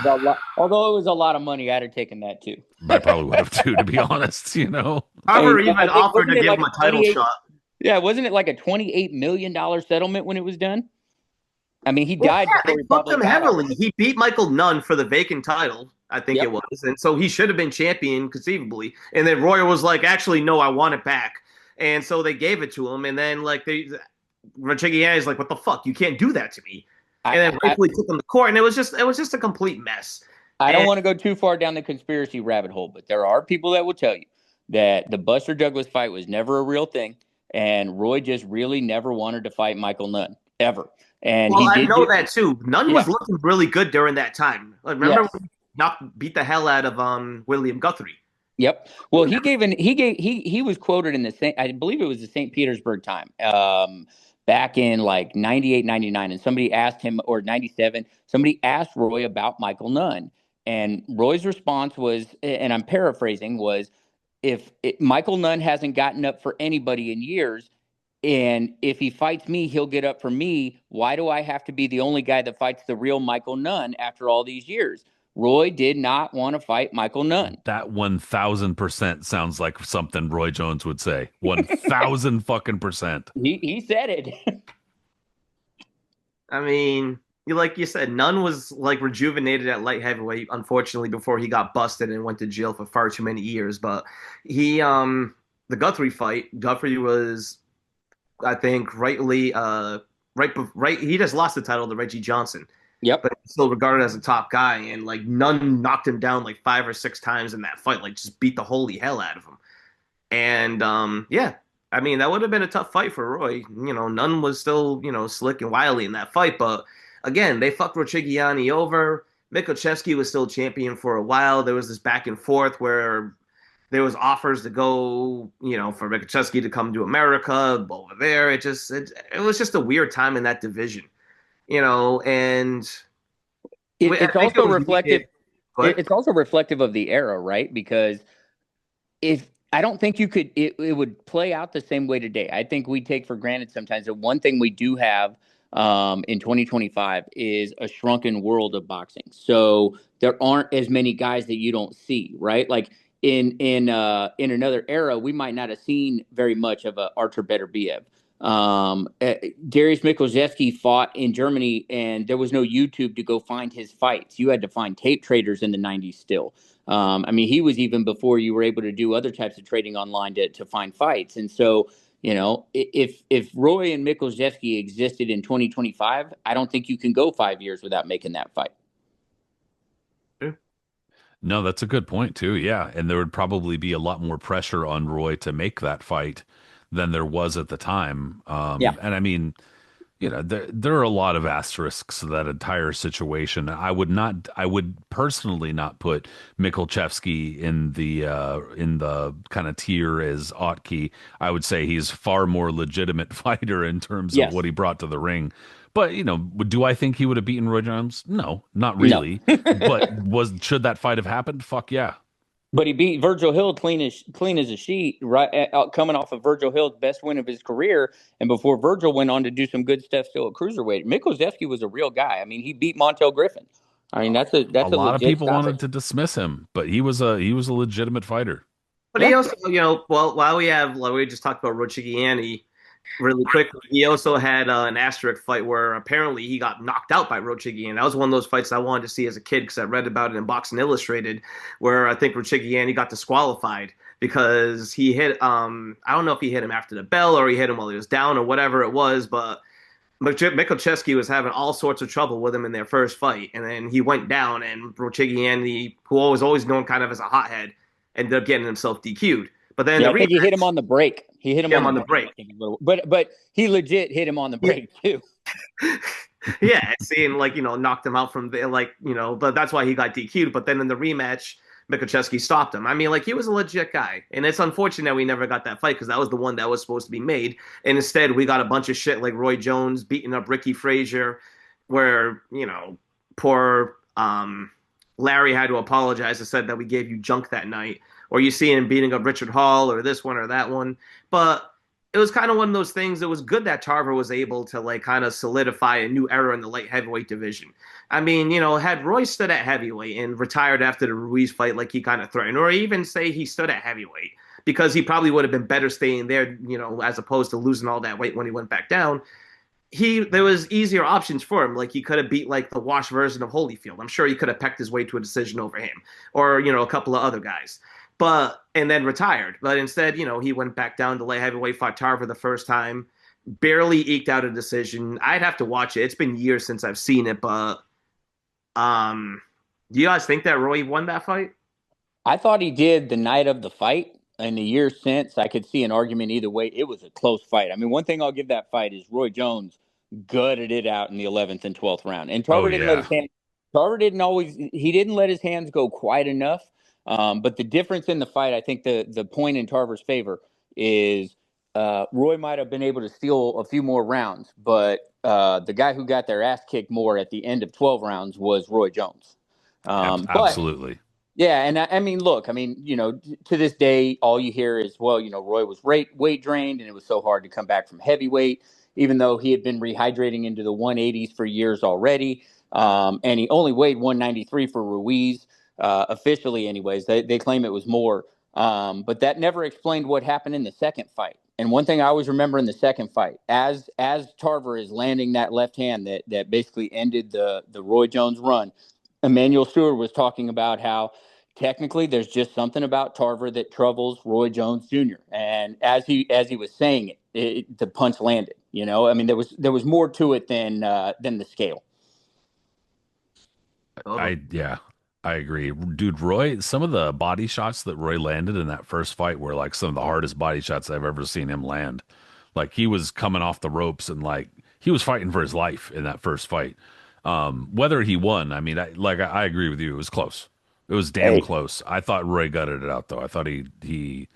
was a lot of money, I'd have taken that too. I probably would have too, to be honest, Tarver I even think offered wasn't to it give like him a a title 28? shot. Yeah, wasn't it like a $28 million settlement when it was done? I mean, he Well, died yeah, before they he booked probably him got all heavily. of it. He beat Michael Nunn for the vacant title, I think it Yep. was. And so he should have been champion conceivably. And then Roy was like, actually, no, I want it back. And so they gave it to him. And then like Rachigiani is like, what the fuck? You can't do that to me. And I, then I, rightfully took him to court. And it was just a complete mess. I don't And want to go too far down the conspiracy rabbit hole, but there are people that will tell you that the Buster Douglas fight was never a real thing, and Roy just really never wanted to fight Michael Nunn ever. And well, he I did know get, that too. Nunn yeah, was looking really good during that time. Like, remember yes, when he beat the hell out of William Guthrie? yep. Well, he was quoted in the same, I believe it was the St. Petersburg time, back in like 98, 99, and somebody asked him, or 97, somebody asked Roy about Michael Nunn, and Roy's response was, and I'm paraphrasing, was Michael Nunn hasn't gotten up for anybody in years. And if he fights me, he'll get up for me. Why do I have to be the only guy that fights the real Michael Nunn after all these years? Roy did not want to fight Michael Nunn. That 1000% sounds like something Roy Jones would say. 1000 fucking percent. He said it. I mean, like you said, Nunn was like rejuvenated at light heavyweight, unfortunately, before he got busted and went to jail for far too many years. But the Guthrie fight, Guthrie was, I think, right. He just lost the title to Reggie Johnson, Yep. but still regarded as a top guy. And like Nunn knocked him down like 5 or 6 times in that fight, like just beat the holy hell out of him. And yeah, I mean that would have been a tough fight for Roy. Nunn was still slick and wily in that fight, but again, they fucked Rochigiani over. Michalczewski was still champion for a while. There was this back and forth where there was offers to go, for Michalczewski to come to America over there. It was just a weird time in that division, and I It's think it also was reflective. needed. But It's also reflective of the era, right? Because if I don't think it would play out the same way today. I think we take for granted sometimes that one thing we do have in 2025 is a shrunken world of boxing. So there aren't as many guys that you don't see, right? Like in another era, we might not have seen very much of a Artur Beterbiev. Darius Mikuszewski fought in Germany, and there was no YouTube to go find his fights. You had to find tape traders in the 90s still. I mean, he was even before you were able to do other types of trading online to find fights. And so, you know, if Roy and Mikuszewski existed in 2025, I don't think you can go 5 years without making that fight. No, that's a good point too. Yeah, and there would probably be a lot more pressure on Roy to make that fight than there was at the time. Yeah. And I mean, there are a lot of asterisks to that entire situation. I would personally not put Mikolchevsky in the kind of tier as Otke. I would say he's far more legitimate fighter in terms of Yes. what he brought to the ring. But do I think he would have beaten Roy Jones? No, not No. really. But should that fight have happened? Fuck yeah. But he beat Virgil Hill clean as a sheet, right? Coming off of Virgil Hill's best win of his career, and before Virgil went on to do some good stuff still at cruiserweight. Mikuszewski was a real guy. I mean, he beat Montel Griffin. I mean, A that's a lot of legit people wanted stoppage. to dismiss him, but he was a legitimate fighter. But Yeah. he also, well, while we just talked about Rochigiani really quickly, he also had an asterisk fight where apparently he got knocked out by Rochigiani. That was one of those fights I wanted to see as a kid because I read about it in Boxing Illustrated, where I think Rochigiani got disqualified because he hit, I don't know if he hit him after the bell or he hit him while he was down or whatever it was, but Mikuszewski was having all sorts of trouble with him in their first fight, and then he went down, and Rochigiani, who was always known kind of as a hothead, ended up getting himself DQ'd. But then Yeah, I the think he hit rematch, him on the break. He hit him on the break. break. I think, but he legit hit him on the break too. Yeah, seeing knocked him out from there, but that's why he got DQ'd. But then in the rematch, Mikuszewski stopped him. I mean, he was a legit guy, and it's unfortunate we never got that fight because that was the one that was supposed to be made, and instead we got a bunch of shit like Roy Jones beating up Ricky Frazier, where poor Larry had to apologize and said that we gave you junk that night, or you see him beating up Richard Hall or this one or that one, but. It was kind of one of those things. It was good that Tarver was able to kind of solidify a new era in the light heavyweight division. I mean, had Roy stood at heavyweight and retired after the Ruiz fight like he kind of threatened, or even say he stood at heavyweight because he probably would have been better staying there, as opposed to losing all that weight when he went back down. There was easier options for him. Like he could have beat the wash version of Holyfield. I'm sure he could have pecked his way to a decision over him, or a couple of other guys. And then retired. But instead, he went back down to light heavyweight, fought Tarver the first time, barely eked out a decision. I'd have to watch it. It's been years since I've seen it, but do you guys think that Roy won that fight? I thought he did the night of the fight. In the years since, I could see an argument either way. It was a close fight. I mean, one thing I'll give that fight is Roy Jones gutted it out in the 11th and 12th round. And Oh Tarver didn't let his yeah. hands. Tarver didn't let his hands go quite enough. But the difference in the fight, I think the point in Tarver's favor is Roy might have been able to steal a few more rounds, but the guy who got their ass kicked more at the end of 12 rounds was Roy Jones. But Absolutely. yeah, and I mean, look, I mean, to this day, all you hear is, well, Roy was weight drained, and it was so hard to come back from heavyweight, even though he had been rehydrating into the 180s for years already, and he only weighed 193 for Ruiz. Officially, anyways, they claim it was more, but that never explained what happened in the second fight. And one thing I always remember in the second fight, as Tarver is landing that left hand that basically ended the Roy Jones run, Emmanuel Stewart was talking about how technically there's just something about Tarver that troubles Roy Jones Jr. And as he was saying the punch landed. I mean, there was more to it than the scale. Yeah, I agree. Dude, Roy, some of the body shots that Roy landed in that first fight were like some of the hardest body shots I've ever seen him land. Like he was coming off the ropes and he was fighting for his life in that first fight. Whether he won, I mean, I agree with you. It was close. It was damn Hey, close. I thought Roy gutted it out though. I thought he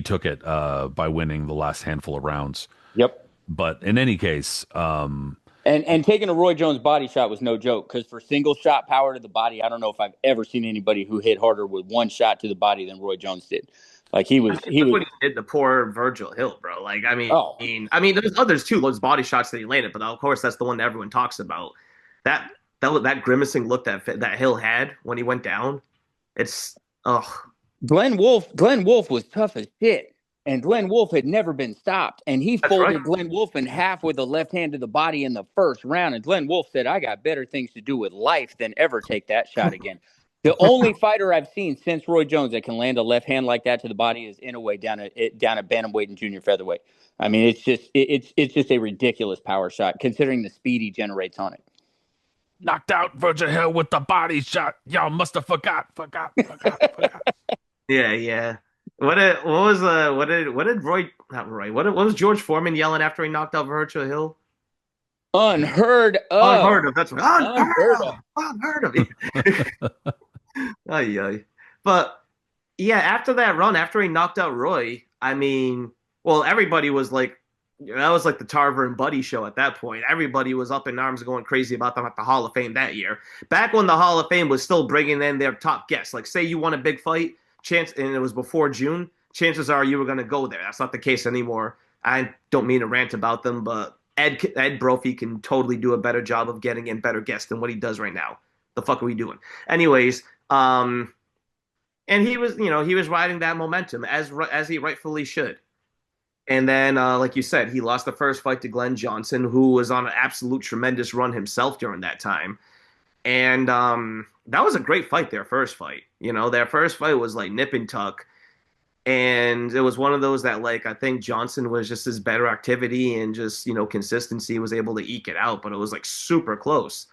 took it by winning the last handful of rounds. yep. But in any case, And taking a Roy Jones body shot was no joke because for single shot power to the body, I don't know if I've ever seen anybody who hit harder with one shot to the body than Roy Jones did. Like he Look was. what he did to poor Virgil Hill, bro. Oh, There's others too, those body shots that he landed, but of course that's the one that everyone talks about. That that grimacing look that Hill had when he went down. It's oh Glenn Wolf was tough as shit. And Glenn Wolfe had never been stopped. And he That's right. folded Glenn Wolfe in half with a left hand to the body in the first round. And Glenn Wolfe said, I got better things to do with life than ever take that shot again. The only fighter I've seen since Roy Jones that can land a left hand like that to the body is Inoue down at bantamweight and junior featherweight. I mean, it's just a ridiculous power shot considering the speed he generates on it. Knocked out Virgil Hill with the body shot. Y'all must have forgot. Yeah, yeah. What did Roy not Roy what was George Foreman yelling after he knocked out Virgil Hill? Unheard of. Unheard of. That's right. Unheard of. Unheard of. Ay, ay. But yeah, after that run, after he knocked out Roy, I mean, well, everybody was like, that was like the Tarver and Buddy show at that point. Everybody was up in arms going crazy about them at the Hall of Fame that year. Back when the Hall of Fame was still bringing in their top guests. Like, say you won a big fight, chance, and it was before June, chances are you were going to go there. That's not the case anymore. I don't mean to rant about them, but Ed Brophy can totally do a better job of getting in better guests than what he does right now. The fuck are we doing? Anyways, and he was, he was riding that momentum as he rightfully should. And then, like you said, he lost the first fight to Glenn Johnson, who was on an absolute tremendous run himself during that time. And that was a great fight, their first fight. Their first fight was like nip and tuck. And it was one of those that, like, I think Johnson was just his better activity and just, consistency, was able to eke it out. But it was like super close.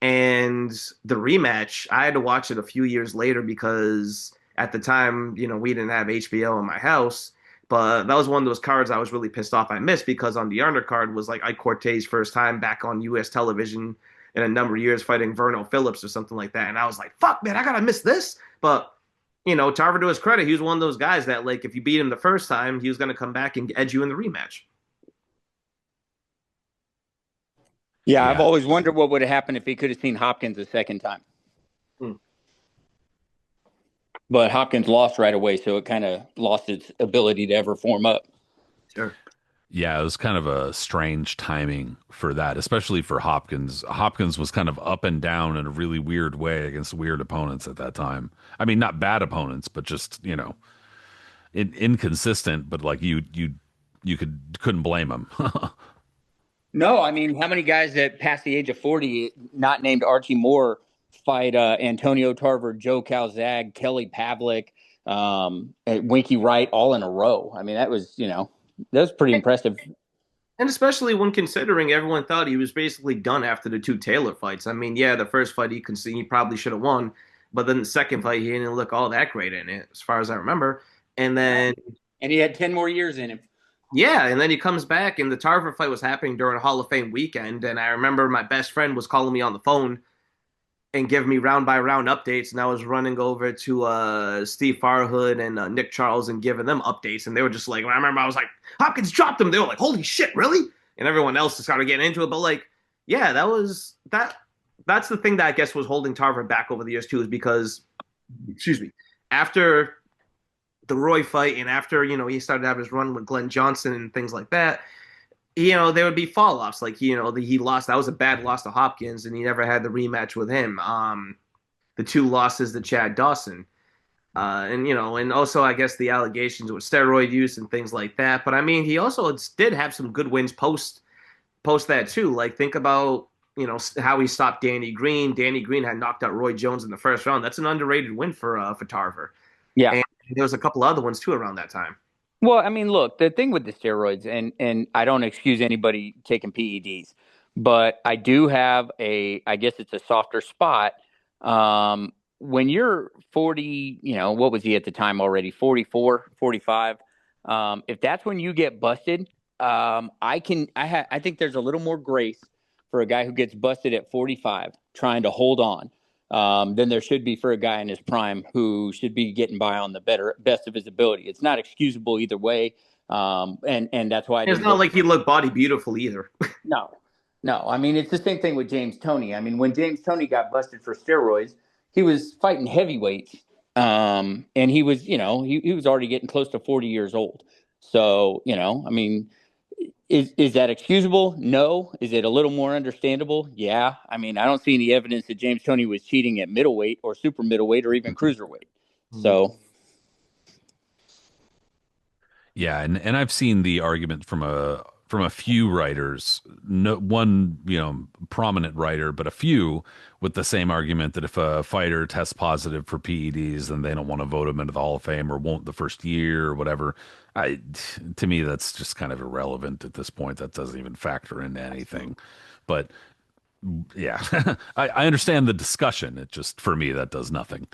And the rematch, I had to watch it a few years later because at the time, we didn't have HBO in my house. But that was one of those cards I was really pissed off I missed because on the undercard was like Ike Cortez' first time back on U.S. television in a number of years fighting Verno Phillips or something like that. And I was like, fuck, man, I got to miss this. But, Tarver, to his credit, he was one of those guys that, like, if you beat him the first time, he was going to come back and edge you in the rematch. Yeah, I've always wondered what would have happened if he could have seen Hopkins a second time. But Hopkins lost right away, so it kind of lost its ability to ever form up. Sure. Yeah, it was kind of a strange timing for that, especially for Hopkins. Hopkins was kind of up and down in a really weird way against weird opponents at that time. I mean, not bad opponents, but just, inconsistent, but like you couldn't blame him. No, I mean, how many guys that past the age of 40, not named Archie Moore, fight Antonio Tarver, Joe Calzaghe, Kelly Pavlik, Winky Wright all in a row? I mean, that was pretty impressive. And especially when considering everyone thought he was basically done after the two Taylor fights. I mean, yeah, the first fight he probably should have won, but then the second fight he didn't look all that great in it, as far as I remember. And he had 10 more years in him. Yeah, and then he comes back, and the Tarver fight was happening during Hall of Fame weekend, and I remember my best friend was calling me on the phone and giving me round-by-round updates, and I was running over to Steve Farhood and Nick Charles and giving them updates, and they were just like, I remember I was like, Hopkins dropped him. They were like, holy shit, really? And everyone else just started getting into it, but like, yeah, that's the thing that I guess was holding Tarver back over the years too, is because, excuse me, after the Roy fight and after, he started to have his run with Glenn Johnson and things like that, there would be fall offs. Like, he lost. That was a bad loss to Hopkins, and he never had the rematch with him. The two losses to Chad Dawson. And also, I guess, the allegations with steroid use and things like that. But, I mean, he also did have some good wins post that, too. Like, think about, how he stopped Danny Green. Danny Green had knocked out Roy Jones in the first round. That's an underrated win for Tarver. Yeah. And there was a couple other ones, too, around that time. Well, I mean, look, the thing with the steroids, and I don't excuse anybody taking PEDs, but I do have I guess it's a softer spot. When you're 40, what was he at the time already? 44, 45. If that's when you get busted, I think there's a little more grace for a guy who gets busted at 45 trying to hold on. Than there should be for a guy in his prime who should be getting by on the best of his ability. It's not excusable either way, and that's why it's not like he looked body beautiful either. No. I mean, it's the same thing with James Toney. I mean, when James Toney got busted for steroids, he was fighting heavyweights, and he was, he was already getting close to 40 years old. So, I mean, is that excusable? No. Is it a little more understandable? Yeah. I mean, I don't see any evidence that James Toney was cheating at middleweight or super middleweight or even cruiserweight. So, Yeah, and I've seen the argument from a few writers, no one, prominent writer, but a few with the same argument that if a fighter tests positive for PEDs, then they don't want to vote him into the Hall of Fame or won't the first year or whatever. I To me that's just kind of irrelevant at this point. That doesn't even factor into anything. But yeah, I understand the discussion. It just for me that does nothing.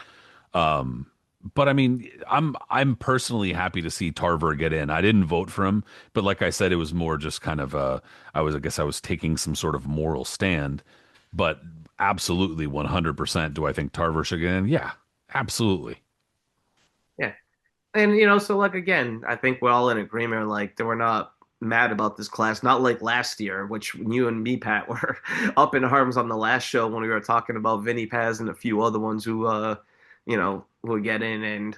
But I mean, I'm personally happy to see Tarver get in. I didn't vote for him, but like I said, it was more just kind of I guess I was taking some sort of moral stand. But absolutely 100%, do I think Tarver should get in? Yeah, absolutely. Yeah. And so like again, I think we're all in agreement like that we're not mad about this class, not like last year, which you and me, Pat, were up in arms on the last show when we were talking about Vinny Paz and a few other ones who who get in. And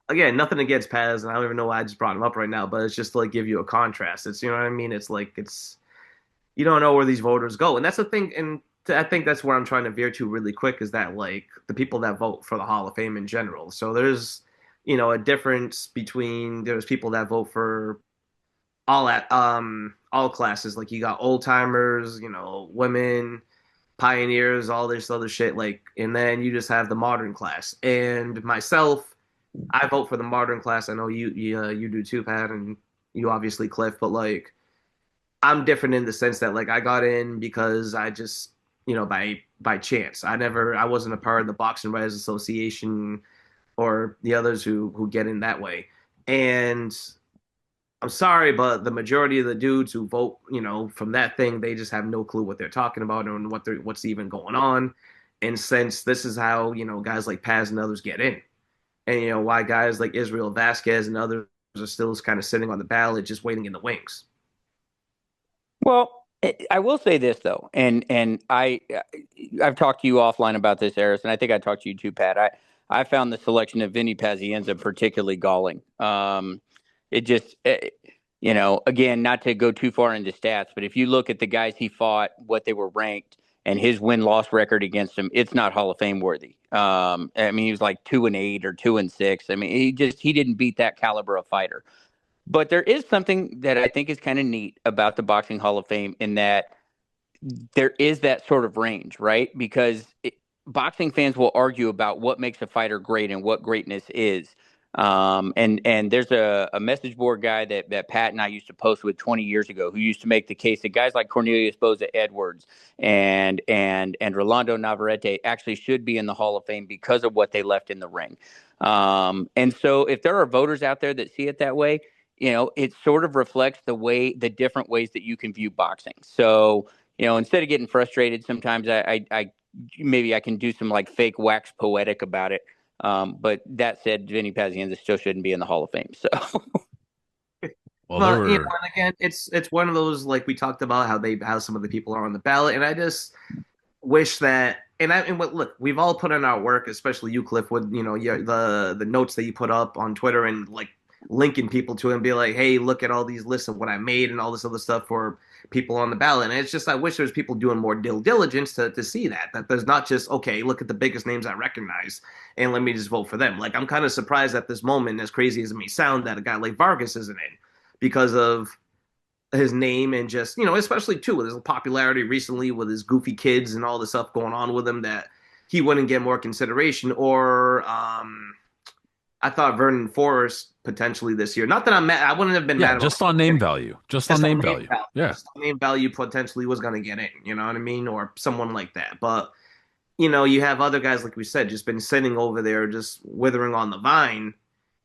again, nothing against Paz, and I don't even know why I just brought him up right now, but it's just to like give you a contrast. It's you know what I mean? It's like it's you don't know where these voters go. And that's the thing, and I think that's where I'm trying to veer to really quick is that like the people that vote for the Hall of Fame in general. So there's a difference between there's people that vote for all classes. Like you got old timers, women, pioneers, all this other shit. Like, and then you just have the modern class. And myself, I vote for the modern class. I know you do too, Pat, and you obviously Cliff. But like, I'm different in the sense that like I got in because I just by chance. I wasn't a part of the Boxing Writers Association or the others who get in that way. And I'm sorry, but the majority of the dudes who vote, from that thing, they just have no clue what they're talking about and what's even going on. And since this is how, guys like Paz and others get in, and why guys like Israel Vasquez and others are still kind of sitting on the ballot, just waiting in the wings. Well, I will say this though, and I've talked to you offline about this, Aris, and I think I talked to you too, Pat. I found the selection of Vinny Pazienza particularly galling. It just, again, not to go too far into stats, but if you look at the guys he fought, what they were ranked, and his win-loss record against him, it's not Hall of Fame worthy. I mean, he was like 2-8 or 2-6. I mean, he didn't beat that caliber of fighter. But there is something that I think is kind of neat about the Boxing Hall of Fame in that there is that sort of range, right? Because boxing fans will argue about what makes a fighter great and what greatness is. And there's a message board guy that Pat and I used to post with 20 years ago who used to make the case that guys like Cornelius Boza Edwards and Rolando Navarrete actually should be in the Hall of Fame because of what they left in the ring. And so if there are voters out there that see it that way, it sort of reflects the different ways that you can view boxing. So, instead of getting frustrated, sometimes I maybe I can do some like fake wax poetic about it. But that said, Vinny Pazienza still shouldn't be in the Hall of Fame. So, Well, there But were and again, it's one of those like we talked about how some of the people are on the ballot, and I just wish that look, we've all put in our work, especially you, Cliff, with the notes that you put up on Twitter and like linking people to it and be like, hey, look at all these lists of what I made and all this other stuff for people on the ballot. And it's just I wish there's people doing more due diligence to see that there's not just okay, look at the biggest names I recognize and let me just vote for them. Like I'm kind of surprised at this moment, as crazy as it may sound, that a guy like Vargas isn't in because of his name and just especially too with his popularity recently with his goofy kids and all the stuff going on with him that he wouldn't get more consideration. Or I thought Vernon Forrest potentially this year. Not that I'm mad. I wouldn't have been yeah, mad about just on name value. Just on name value. Yeah. Just on name value potentially was going to get in. You know what I mean? Or someone like that. But you have other guys like we said just been sitting over there just withering on the vine,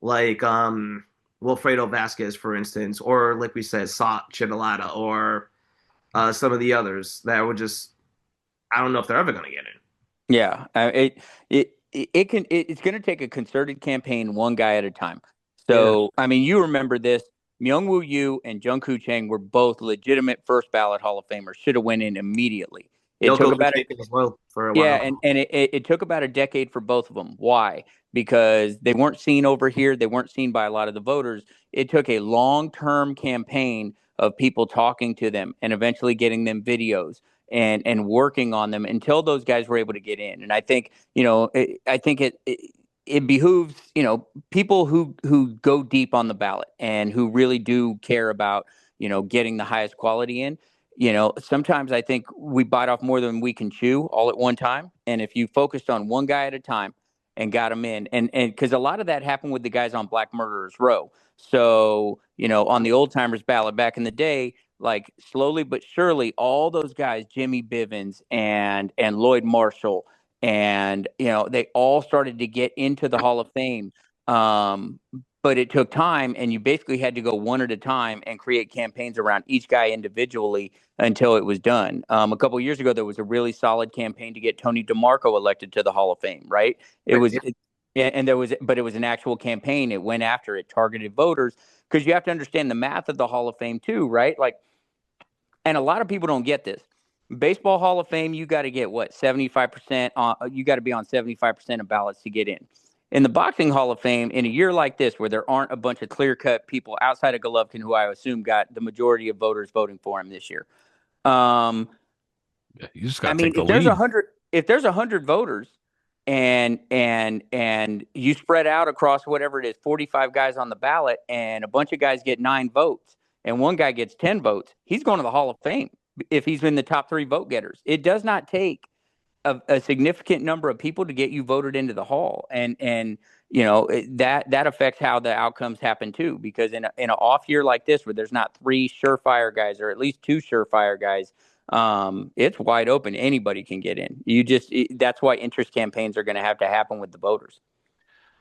like Wilfredo Vasquez, for instance, or like we said, Sot Chidalata, or some of the others that were just I don't know if they're ever going to get in. yeah, it's going to take a concerted campaign, one guy at a time. Yeah. So, I mean, you remember this. Myung-Woo Yu and Jungkook Chang were both legitimate first ballot Hall of Famers. Should have went in immediately. It took Yoko about taken as well for a Yeah, while. and it took about a decade for both of them. Why? Because they weren't seen over here. They weren't seen by a lot of the voters. It took a long-term campaign of people talking to them and eventually getting them videos and working on them until those guys were able to get in. And I think, I think it behooves, people who go deep on the ballot and who really do care about, getting the highest quality in. Sometimes I think we bite off more than we can chew all at one time. And if you focused on one guy at a time and got him in, and because a lot of that happened with the guys on Black Murderers Row. So, on the old timers ballot back in the day, like slowly but surely, all those guys, Jimmy Bivens and Lloyd Marshall, and they all started to get into the Hall of Fame. But it took time, and you basically had to go one at a time and create campaigns around each guy individually until it was done. A couple of years ago, there was a really solid campaign to get Tony DeMarco elected to the Hall of Fame. Right? It was, and but it was an actual campaign. It went after it, targeted voters, because you have to understand the math of the Hall of Fame too, right? Like, and a lot of people don't get this. Baseball Hall of Fame, you got to get what, 75% on, you got to be on 75% of ballots to get in. In the Boxing Hall of Fame, in a year like this, where there aren't a bunch of clear-cut people outside of Golovkin, who I assume got the majority of voters voting for him this year. Yeah, you just got I to mean, take the lead. if there's 100 voters, and you spread out across whatever it is, 45 guys on the ballot, and a bunch of guys get 9 votes, and one guy gets 10 votes, he's going to the Hall of Fame if he's in the top 3 vote getters. It does not take a significant number of people to get you voted into the hall, and that affects how the outcomes happen too. Because in an off year like this, where there's not 3 surefire guys or at least 2 surefire guys, it's wide open. Anybody can get in. That's why interest campaigns are going to happen with the voters.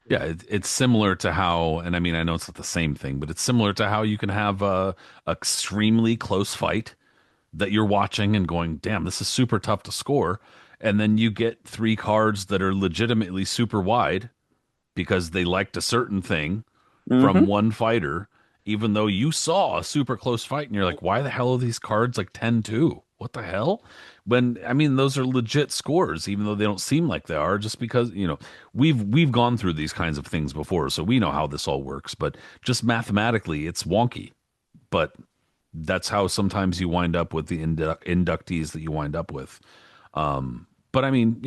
Yeah, it's similar to how, and I mean, I know it's not the same thing, but it's similar to how you can have a extremely close fight that you're watching and going, damn, this is super tough to score. And then you get 3 cards that are legitimately super wide because they liked a certain thing from Mm-hmm. one fighter, even though you saw a super close fight and you're like, why the hell are these cards like 10-2? What the hell? When I mean those are legit scores, even though they don't seem like they are, just because, we've gone through these kinds of things before, so we know how this all works, but just mathematically it's wonky. But that's how sometimes you wind up with the inductees that you wind up with. But I mean,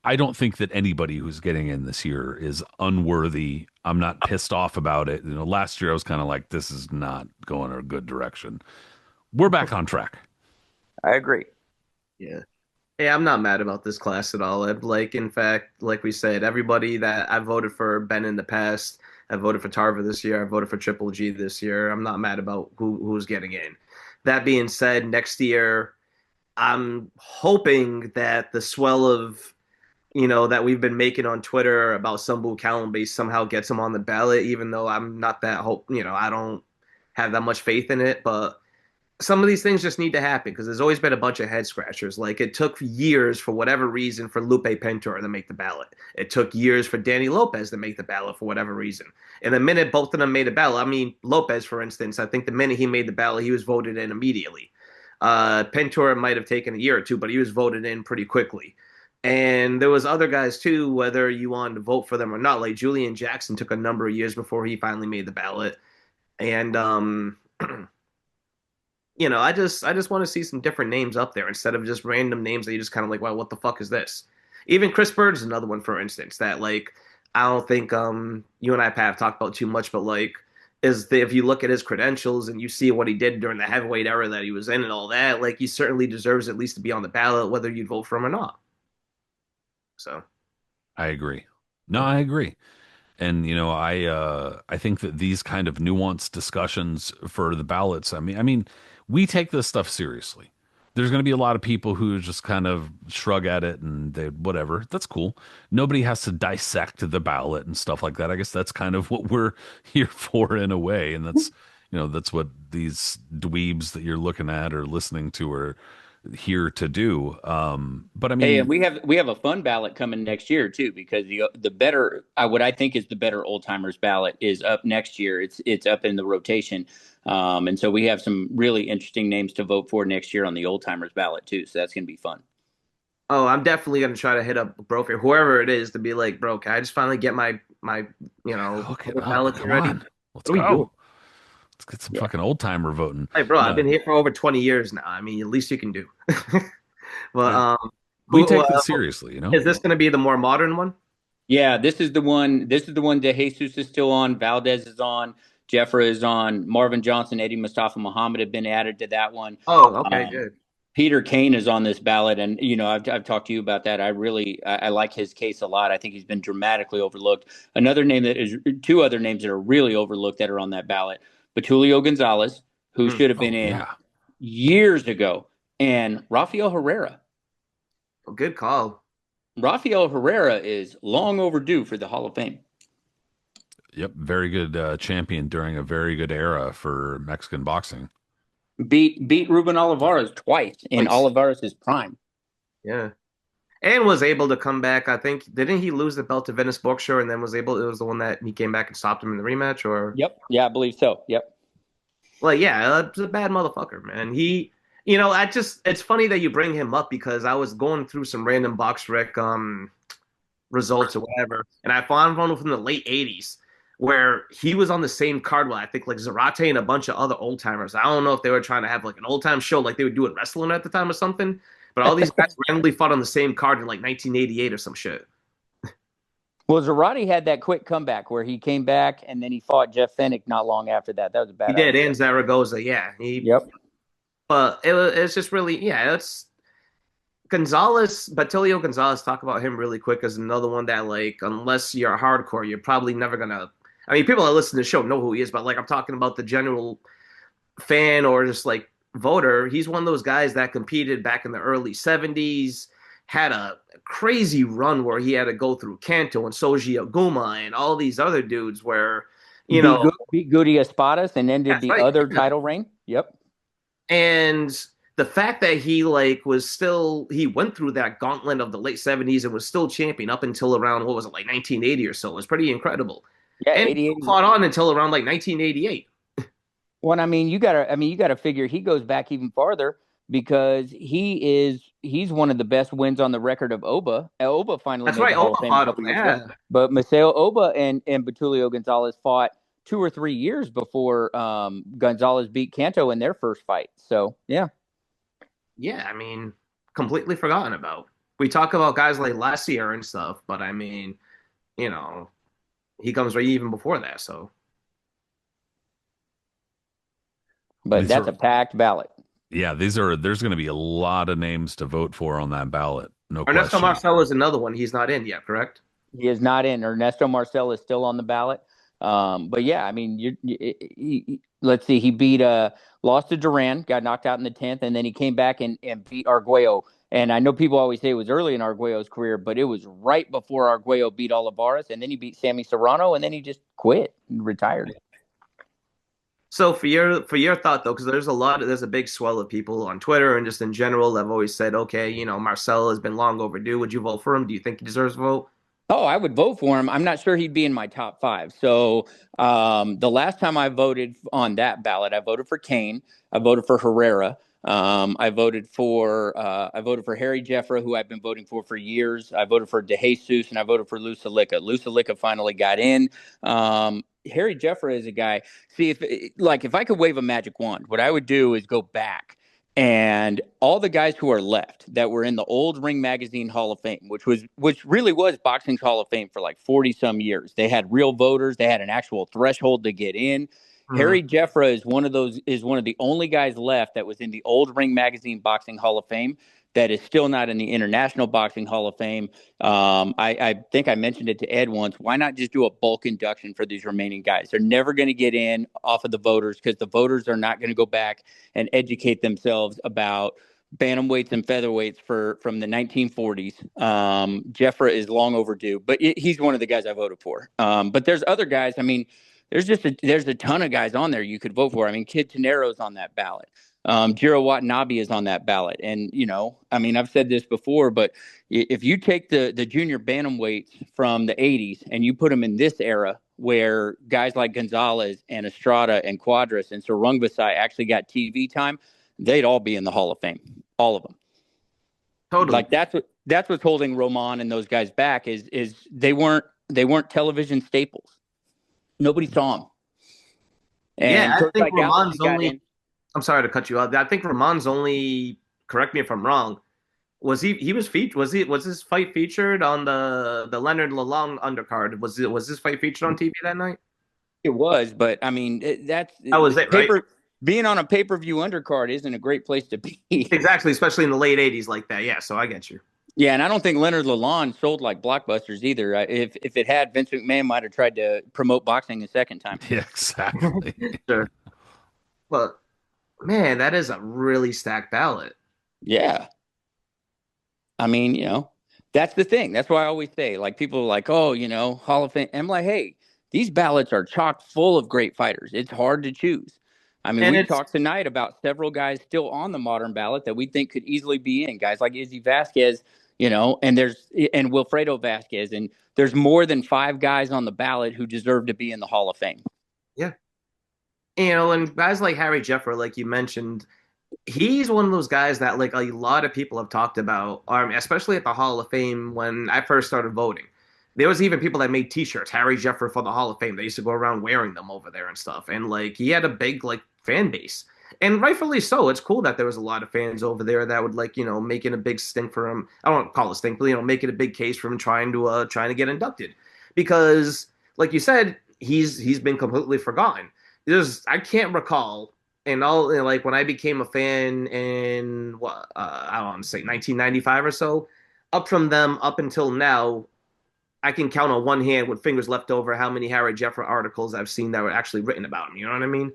I don't think that anybody who's getting in this year is unworthy. I'm not pissed off about it. Last year I was kind of like, this is not going a good direction. We're back on track. I agree. Yeah. Hey, I'm not mad about this class at all. Like, in fact, like we said, everybody that I voted for Ben in the past, I voted for Tarver this year, I voted for Triple G this year. I'm not mad about who's getting in. That being said, next year, I'm hoping that the swell of, that we've been making on Twitter about Sumbu Kalambase somehow gets him on the ballot, even though I'm not that I don't have that much faith in it. But some of these things just need to happen because there's always been a bunch of head scratchers. Like, it took years for whatever reason for Lupe Pintor to make the ballot. It took years for Danny Lopez to make the ballot for whatever reason. And the minute both of them made a ballot, I mean, Lopez, for instance, I think the minute he made the ballot, he was voted in immediately. Pintor might have taken a year or two, but he was voted in pretty quickly. And there was other guys too, whether you wanted to vote for them or not. Like Julian Jackson took a number of years before he finally made the ballot. And I just want to see some different names up there instead of just random names that you just kind of like, well, what the fuck is this? Even Chris Bird is another one, for instance, that like I don't think you and I have talked about too much, but like if you look at his credentials and you see what he did during the heavyweight era that he was in and all that, like he certainly deserves at least to be on the ballot, whether you'd vote for him or not. So I agree. No, I agree. And I think that these kind of nuanced discussions for the ballots, I mean, we take this stuff seriously. There's going to be a lot of people who just kind of shrug at it and they whatever. That's cool. Nobody has to dissect the ballot and stuff like that. I guess that's kind of what we're here for in a way, and that's what these dweebs that you're looking at or listening to are here to do. But I Hey, and mean, we have a fun ballot coming next year too, because the better, what I think is the better old timers ballot is up next year. It's up in the rotation, and so we have some really interesting names to vote for next year on the old timers ballot too. So that's gonna be fun. oh, I'm definitely gonna try to hit up bro, whoever it is, to be like, bro, can I just finally get my hook it up. ballots Come ready? on. Let's What are we doing? go. Let's get some fucking old timer voting. Hey, bro, I've No, been here for over 20 years now. I mean, at least you can do. But we take this seriously, is this going to be the more modern one? Yeah, this is the one. This is the one that Jesus is still on. Valdez is on. Jeffra is on. Marvin Johnson, Eddie Mustafa Muhammad have been added to that one. Oh, okay, Um, good. Peter Kane is on this ballot, and I've talked to you about that. I like his case a lot. I think he's been dramatically overlooked. Another name that is two other names that are really overlooked that are on that ballot: Betulio Gonzalez, who Mm. should have been Oh in yeah. years ago, and Rafael Herrera. Oh, good call. Rafael Herrera is long overdue for the Hall of Fame. Yep. Very good champion during a very good era for Mexican boxing. Beat Ruben Olivares twice in Nice. Olivares' prime. Yeah. And was able to come back. I think didn't he lose the belt to Venice Bookshire and then was able it was the one that he came back and stopped him in the rematch or Yep. Yeah, I believe so. Yep. well, yeah, it's a bad motherfucker, man. I just it's funny that you bring him up because I was going through some random box rec results or whatever, and I found one from the late '80s where he was on the same card with I think like Zarate and a bunch of other old timers. I don't know if they were trying to have like an old time show like they would do in wrestling at the time or something, but all these guys randomly fought on the same card in like 1988 or some shit. Well, Zarate had that quick comeback where he came back and then he fought Jeff Fennick not long after that. That was a He bad did, idea. and Zaragoza, yeah. Yep. But it's just really, yeah, it's Gonzalez, Batilio Gonzalez, talk about him really quick as another one that, like, unless you're hardcore, you're probably never gonna. I mean, people that listen to the show know who he is, but like, I'm talking about the general fan or just like voter. He's one of those guys that competed back in the early '70s, had a crazy run where he had to go through Kanto and Soji Aguma and all these other dudes where, you know, Beat Goody Espadas and ended that's the right. other title reign. Yep. And the fact that he like was still he went through that gauntlet of the late '70s and was still champion up until around what was it like 1980 or so was pretty incredible. Yeah, And he 88. fought on until around like 1988. Well, you gotta figure he goes back even farther because he's one of the best wins on the record of Oba. Oba finally That's made right. the Hall Opa of Fame a fought him. couple years ago. Yeah. But Maceo Oba and Betulio Gonzalez fought 2 or 3 years before Gonzalez beat Canto in their first fight. So yeah. Yeah. I mean, completely forgotten about. We talk about guys like Lassier and stuff, but I mean, you know, he comes right even before that. So But These that's are a packed ballot. yeah, there's going to be a lot of names to vote for on that ballot. No Ernesto question. Marcel is another one. He's not in yet, correct? He is not in. Ernesto Marcel is still on the ballot. But yeah, I mean, let's see. He beat lost to Duran, got knocked out in the 10th, and then he came back and beat Arguello. And I know people always say it was early in Arguello's career, but it was right before Arguello beat Olivares, and then he beat Sammy Serrano, and then he just quit and retired. So for your thought though, because there's a big swell of people on Twitter and just in general that have always said, okay, Marcel has been long overdue. Would you vote for him? Do you think he deserves a vote? Oh, I would vote for him. I'm not sure he'd be in my top five. So the last time I voted on that ballot, I voted for Kane. I voted for Herrera. I voted for Harry Jeffra, who I've been voting for years. I voted for DeJesus, and I voted for Lusalica. Lusalica finally got in. Harry Jeffra is a guy. See, if I could wave a magic wand, what I would do is go back and all the guys who are left that were in the old Ring Magazine Hall of Fame, which really was boxing's Hall of Fame for like 40 some years. They had real voters. They had an actual threshold to get in. Mhm. Harry Jeffra is one of the only guys left that was in the old Ring Magazine Boxing Hall of Fame that is still not in the International Boxing Hall of Fame. I think I mentioned it to Ed once. Why not just do a bulk induction for these remaining guys? They're never going to get in off of the voters because the voters are not going to go back and educate themselves about bantamweights and featherweights from the 1940s. Jeffra is long overdue, but he's one of the guys I voted for. But there's other guys. I mean, there's a ton of guys on there you could vote for. I mean, Kid Tenero's on that ballot. Jiro Watanabe is on that ballot. And, I mean, I've said this before, but if you take the junior bantamweights from the 80s and you put them in this era where guys like Gonzalez and Estrada and Quadras and Sarungvasai actually got TV time, they'd all be in the Hall of Fame, all of them. Totally. Like that's what's holding Roman and those guys back is they weren't television staples. Nobody saw them. Yeah, And I George think Galvin Ramon's got only. in. I'm sorry to cut you off. I think Ramon's only. Correct me if I'm wrong. He was featured was his fight featured on the Leonard Lalong undercard? Was his fight featured on TV that night? It was, but I mean, That was it, right? paper. Being on a pay-per-view undercard isn't a great place to be. Exactly, especially in the late '80s like that. Yeah, so I get you. Yeah, and I don't think Leonard Lalonde sold like blockbusters either. If it had, Vince McMahon might have tried to promote boxing a second time. Yeah, exactly. Sure. But man, that is a really stacked ballot. Yeah, I mean, that's the thing. That's why I always say, like, people are like, oh, Hall of Fame. I'm like, hey, these ballots are chock full of great fighters. It's hard to choose. I mean, And we've it's talked tonight about several guys still on the modern ballot that we think could easily be in. Guys like Izzy Vasquez, and Wilfredo Vasquez, and there's more than 5 guys on the ballot who deserve to be in the Hall of Fame. yeah. And guys like Harry Jeffer, like you mentioned, he's one of those guys that like a lot of people have talked about, especially at the Hall of Fame when I first started voting. There was even people that made T-shirts, Harry Jeffer for the Hall of Fame. They used to go around wearing them over there and stuff. And like he had a big like fan base, and rightfully so. It's cool that there was a lot of fans over there that would like making a big stink for him. I don't call it stink, but making a big case for him trying to get inducted because, like you said, he's been completely forgotten. I can't recall and all like when I became a fan in what I don't want to say 1995 or so, up until now, I can count on one hand with fingers left over how many Harry Jeffer articles I've seen that were actually written about him. You know what I mean?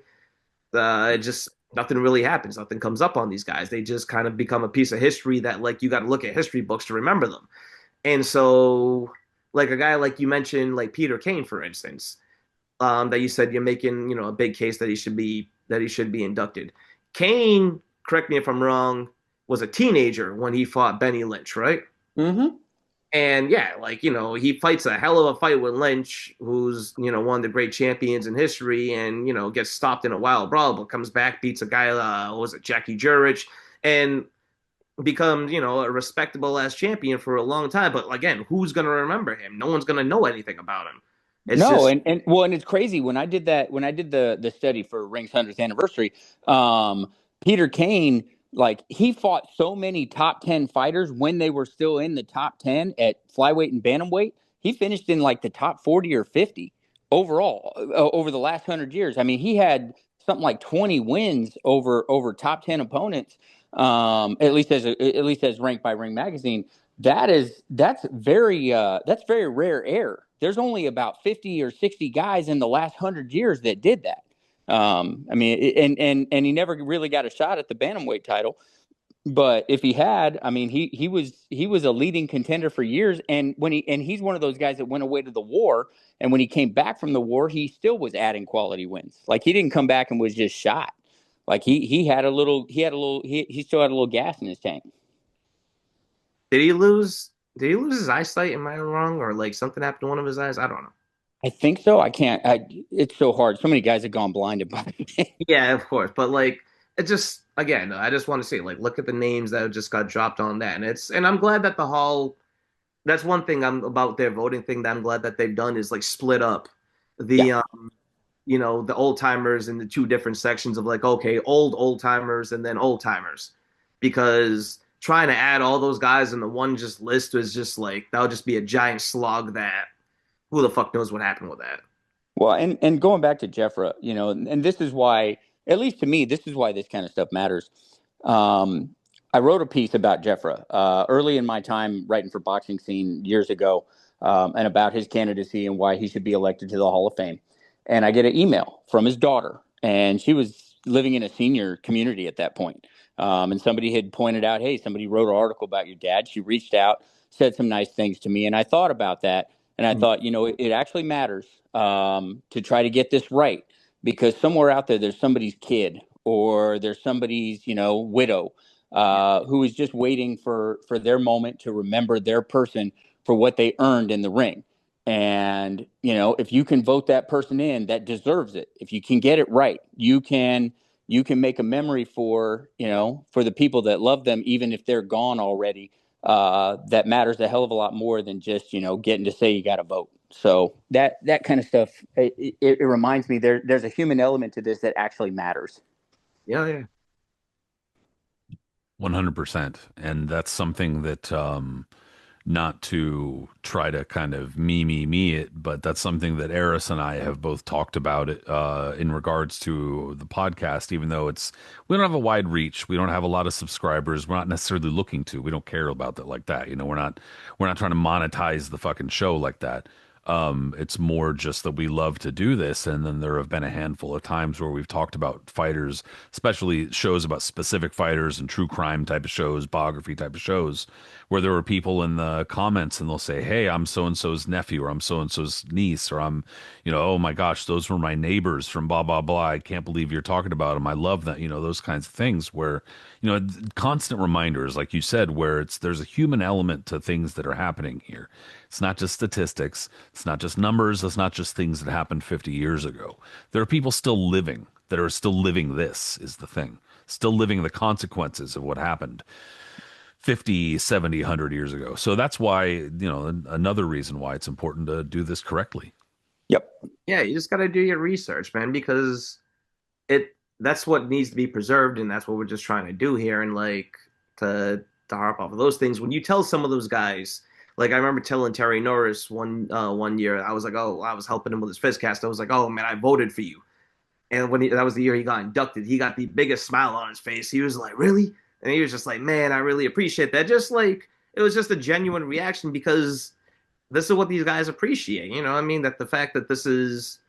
It just nothing really happens. Nothing comes up on these guys. They just kind of become a piece of history that like you got to look at history books to remember them. And so, like a guy like you mentioned, like Peter Kane, for instance, that you said you're making, a big case that he should be inducted. Kane, correct me if I'm wrong, was a teenager when he fought Benny Lynch, right? Mm-hmm. And yeah, like, he fights a hell of a fight with Lynch, who's, one of the great champions in history, and, gets stopped in a wild brawl, but comes back, beats a guy, what was it, Jackie Jurich, and becomes, a respectable ass champion for a long time. But again, who's going to remember him? No one's going to know anything about him. It's No, just, and it's crazy when I did the study for Ring's 100th anniversary. Peter Kane, like he fought so many top 10 fighters when they were still in the top 10 at flyweight and bantamweight. He finished in like the top 40 or 50 overall over the last 100 years. I mean, he had something like 20 wins over top 10 opponents. At least as ranked by Ring Magazine. That's very rare air. There's only about 50 or 60 guys in the last 100 years that did that. I mean, and he never really got a shot at the bantamweight title. But if he had, I mean, he was a leading contender for years. And he's one of those guys that went away to the war. And when he came back from the war, he still was adding quality wins. Like he didn't come back and was just shot. Like he still had a little gas in his tank. did he lose? Did he lose his eyesight? Am I wrong? Or like something happened to one of his eyes? I don't know. I think so. I can't. It's so hard. So many guys have gone blinded by it. Yeah, of course. But like, it just again, I just want to say, like, look at the names that just got dropped on that, and I'm glad that the hall. That's one thing I'm about their voting thing that I'm glad that they've done is like split up Yeah. the the old timers in the two different sections of like okay old timers and then old timers because trying to add all those guys in the one just list was just like that would just be a giant slog that who the fuck knows what happened with that. Well, and going back to Jeffra, and this is why, at least to me, this is why this kind of stuff matters. Um, I wrote a piece about Jeffra early in my time writing for Boxing Scene years ago, and about his candidacy and why he should be elected to the Hall of Fame. And I get an email from his daughter, and she was living in a senior community at that point. And somebody had pointed out, hey, somebody wrote an article about your dad. She reached out, said some nice things to me, and I thought about that. And I thought, it actually matters to try to get this right because somewhere out there's somebody's kid or there's somebody's, widow who is just waiting for their moment to remember their person for what they earned in the ring. And, if you can vote that person in that deserves it, if you can get it right, you can make a memory for the people that love them, even if they're gone already. That matters a hell of a lot more than just getting to say you got to vote. So that kind of stuff, it reminds me there's a human element to this that actually matters. Yeah, yeah. 100%. And that's something that, not to try to kind of me it, but that's something that Aris and I have both talked about it, in regards to the podcast, even though we don't have a wide reach. We don't have a lot of subscribers. We're not necessarily looking to. We don't care about that like that. We're not trying to monetize the fucking show like that. It's more just that we love to do this, and then there have been a handful of times where we've talked about fighters, especially shows about specific fighters and true crime type of shows, biography type of shows, where there were people in the comments and they'll say, "Hey, I'm so and so's nephew, or I'm so and so's niece, or I'm, oh my gosh, those were my neighbors from blah blah blah. I can't believe you're talking about them. I love that." Those kinds of things where, constant reminders, like you said, where there's a human element to things that are happening here. It's not just statistics. It's not just numbers. It's not just things that happened 50 years ago. There are people still living that are still living this, is the thing. Still living the consequences of what happened 50, 70, 100 years ago. So that's why, another reason why it's important to do this correctly. Yep. Yeah, you just got to do your research, man, because it that's what needs to be preserved, and that's what we're just trying to do here. And like to harp off of those things, when you tell some of those guys, like I remember telling Terry Norris one year, I was like, oh, I was helping him with his fist cast. I was like, oh man, I voted for you. And that was the year he got inducted, he got the biggest smile on his face. He was like, really? And he was just like, man, I really appreciate that. Just like it was just a genuine reaction because this is what these guys appreciate. You know what I mean? That the fact that this is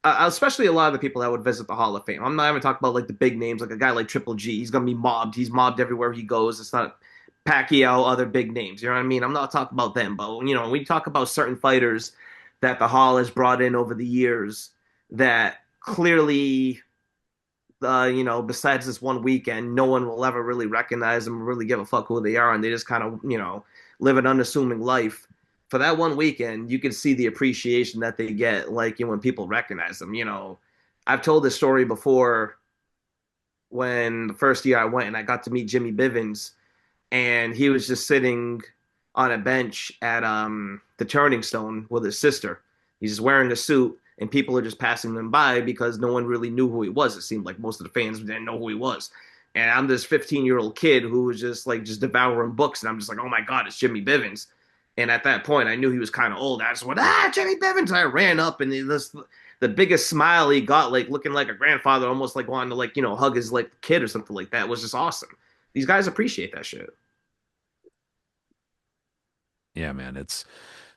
especially a lot of the people that would visit the Hall of Fame. I'm not even talking about like the big names, like a guy like Triple G. He's gonna be mobbed. He's mobbed everywhere he goes. It's not Pacquiao, other big names. You know what I mean? I'm not talking about them, but when we talk about certain fighters that the Hall has brought in over the years that clearly, besides this one weekend, no one will ever really recognize them, or really give a fuck who they are, and they just kind of, live an unassuming life. For that one weekend, you can see the appreciation that they get, like when people recognize them. I've told this story before when the first year I went and I got to meet Jimmy Bivens, and he was just sitting on a bench at the Turning Stone with his sister. He's just wearing a suit, and people are just passing them by because no one really knew who he was. It seemed like most of the fans didn't know who he was. And I'm this 15-year-old kid who was just devouring books, and I'm just like, oh my God, it's Jimmy Bivens. And at that point, I knew he was kind of old. I just went, Jimmy Bivens. I ran up, and the biggest smile he got, like looking like a grandfather, almost like wanting to hug his kid or something like that. It was just awesome. These guys appreciate that shit. Yeah, man.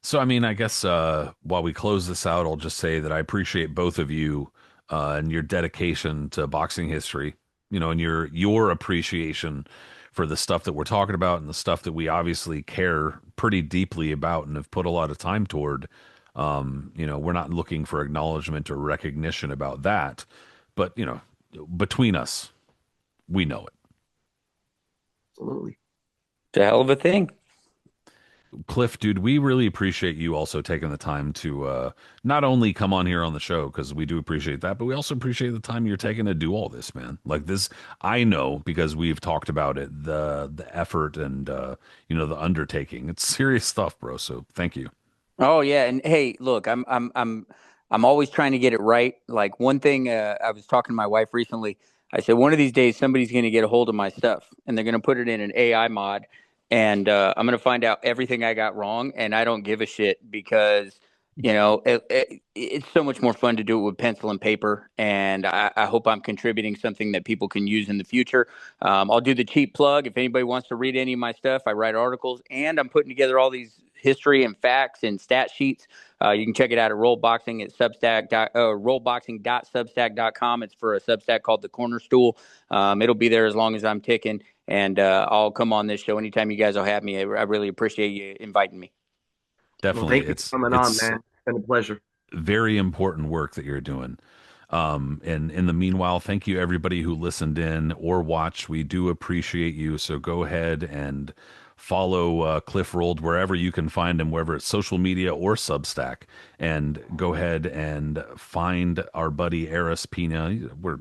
So, I mean, I guess, while we close this out, I'll just say that I appreciate both of you, and your dedication to boxing history, and your appreciation for the stuff that we're talking about and the stuff that we obviously care pretty deeply about and have put a lot of time toward. We're not looking for acknowledgement or recognition about that, but, between us, we know it. Absolutely. It's a hell of a thing. Cliff, dude, we really appreciate you also taking the time to, not only come on here on the show, because we do appreciate that, but we also appreciate the time you're taking to do all this, man. Like this, I know because we've talked about it, the effort and, the undertaking. It's serious stuff, bro. So thank you. Oh yeah, and hey, look, I'm always trying to get it right. Like one thing, I was talking to my wife recently. I said one of these days somebody's going to get a hold of my stuff, and they're going to put it in an AI mod, and I'm going to find out everything I got wrong, and I don't give a shit because it's so much more fun to do it with pencil and paper, and I hope I'm contributing something that people can use in the future. I'll do the cheap plug. If anybody wants to read any of my stuff, I write articles, and I'm putting together all these history and facts and stat sheets. You can check it out at rollboxing.substack.com. It's for a Substack called The Corner Stool. It'll be there as long as I'm ticking, and I'll come on this show anytime you guys will have me. I really appreciate you inviting me. Well, Definitely. thank you for coming on, man. It's been a pleasure. Very important work that you're doing. And in the meanwhile, thank you everybody who listened in or watched. We do appreciate you. So go ahead and follow, Cliff Rolled wherever you can find him, wherever it's social media or Substack, and go ahead and find our buddy Aris Pina. We're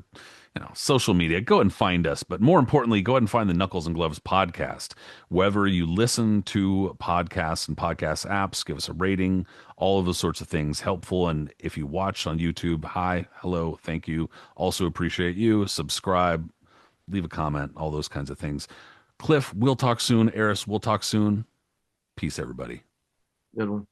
social media, go and find us. But more importantly, go ahead and find the Knuckles and Gloves podcast. Wherever you listen to podcasts and podcast apps, give us a rating, all of those sorts of things helpful. And if you watch on YouTube, hi, hello, thank you. Also appreciate you. Subscribe, leave a comment, all those kinds of things. Cliff, we'll talk soon. Aris, we'll talk soon. Peace, everybody. Good one.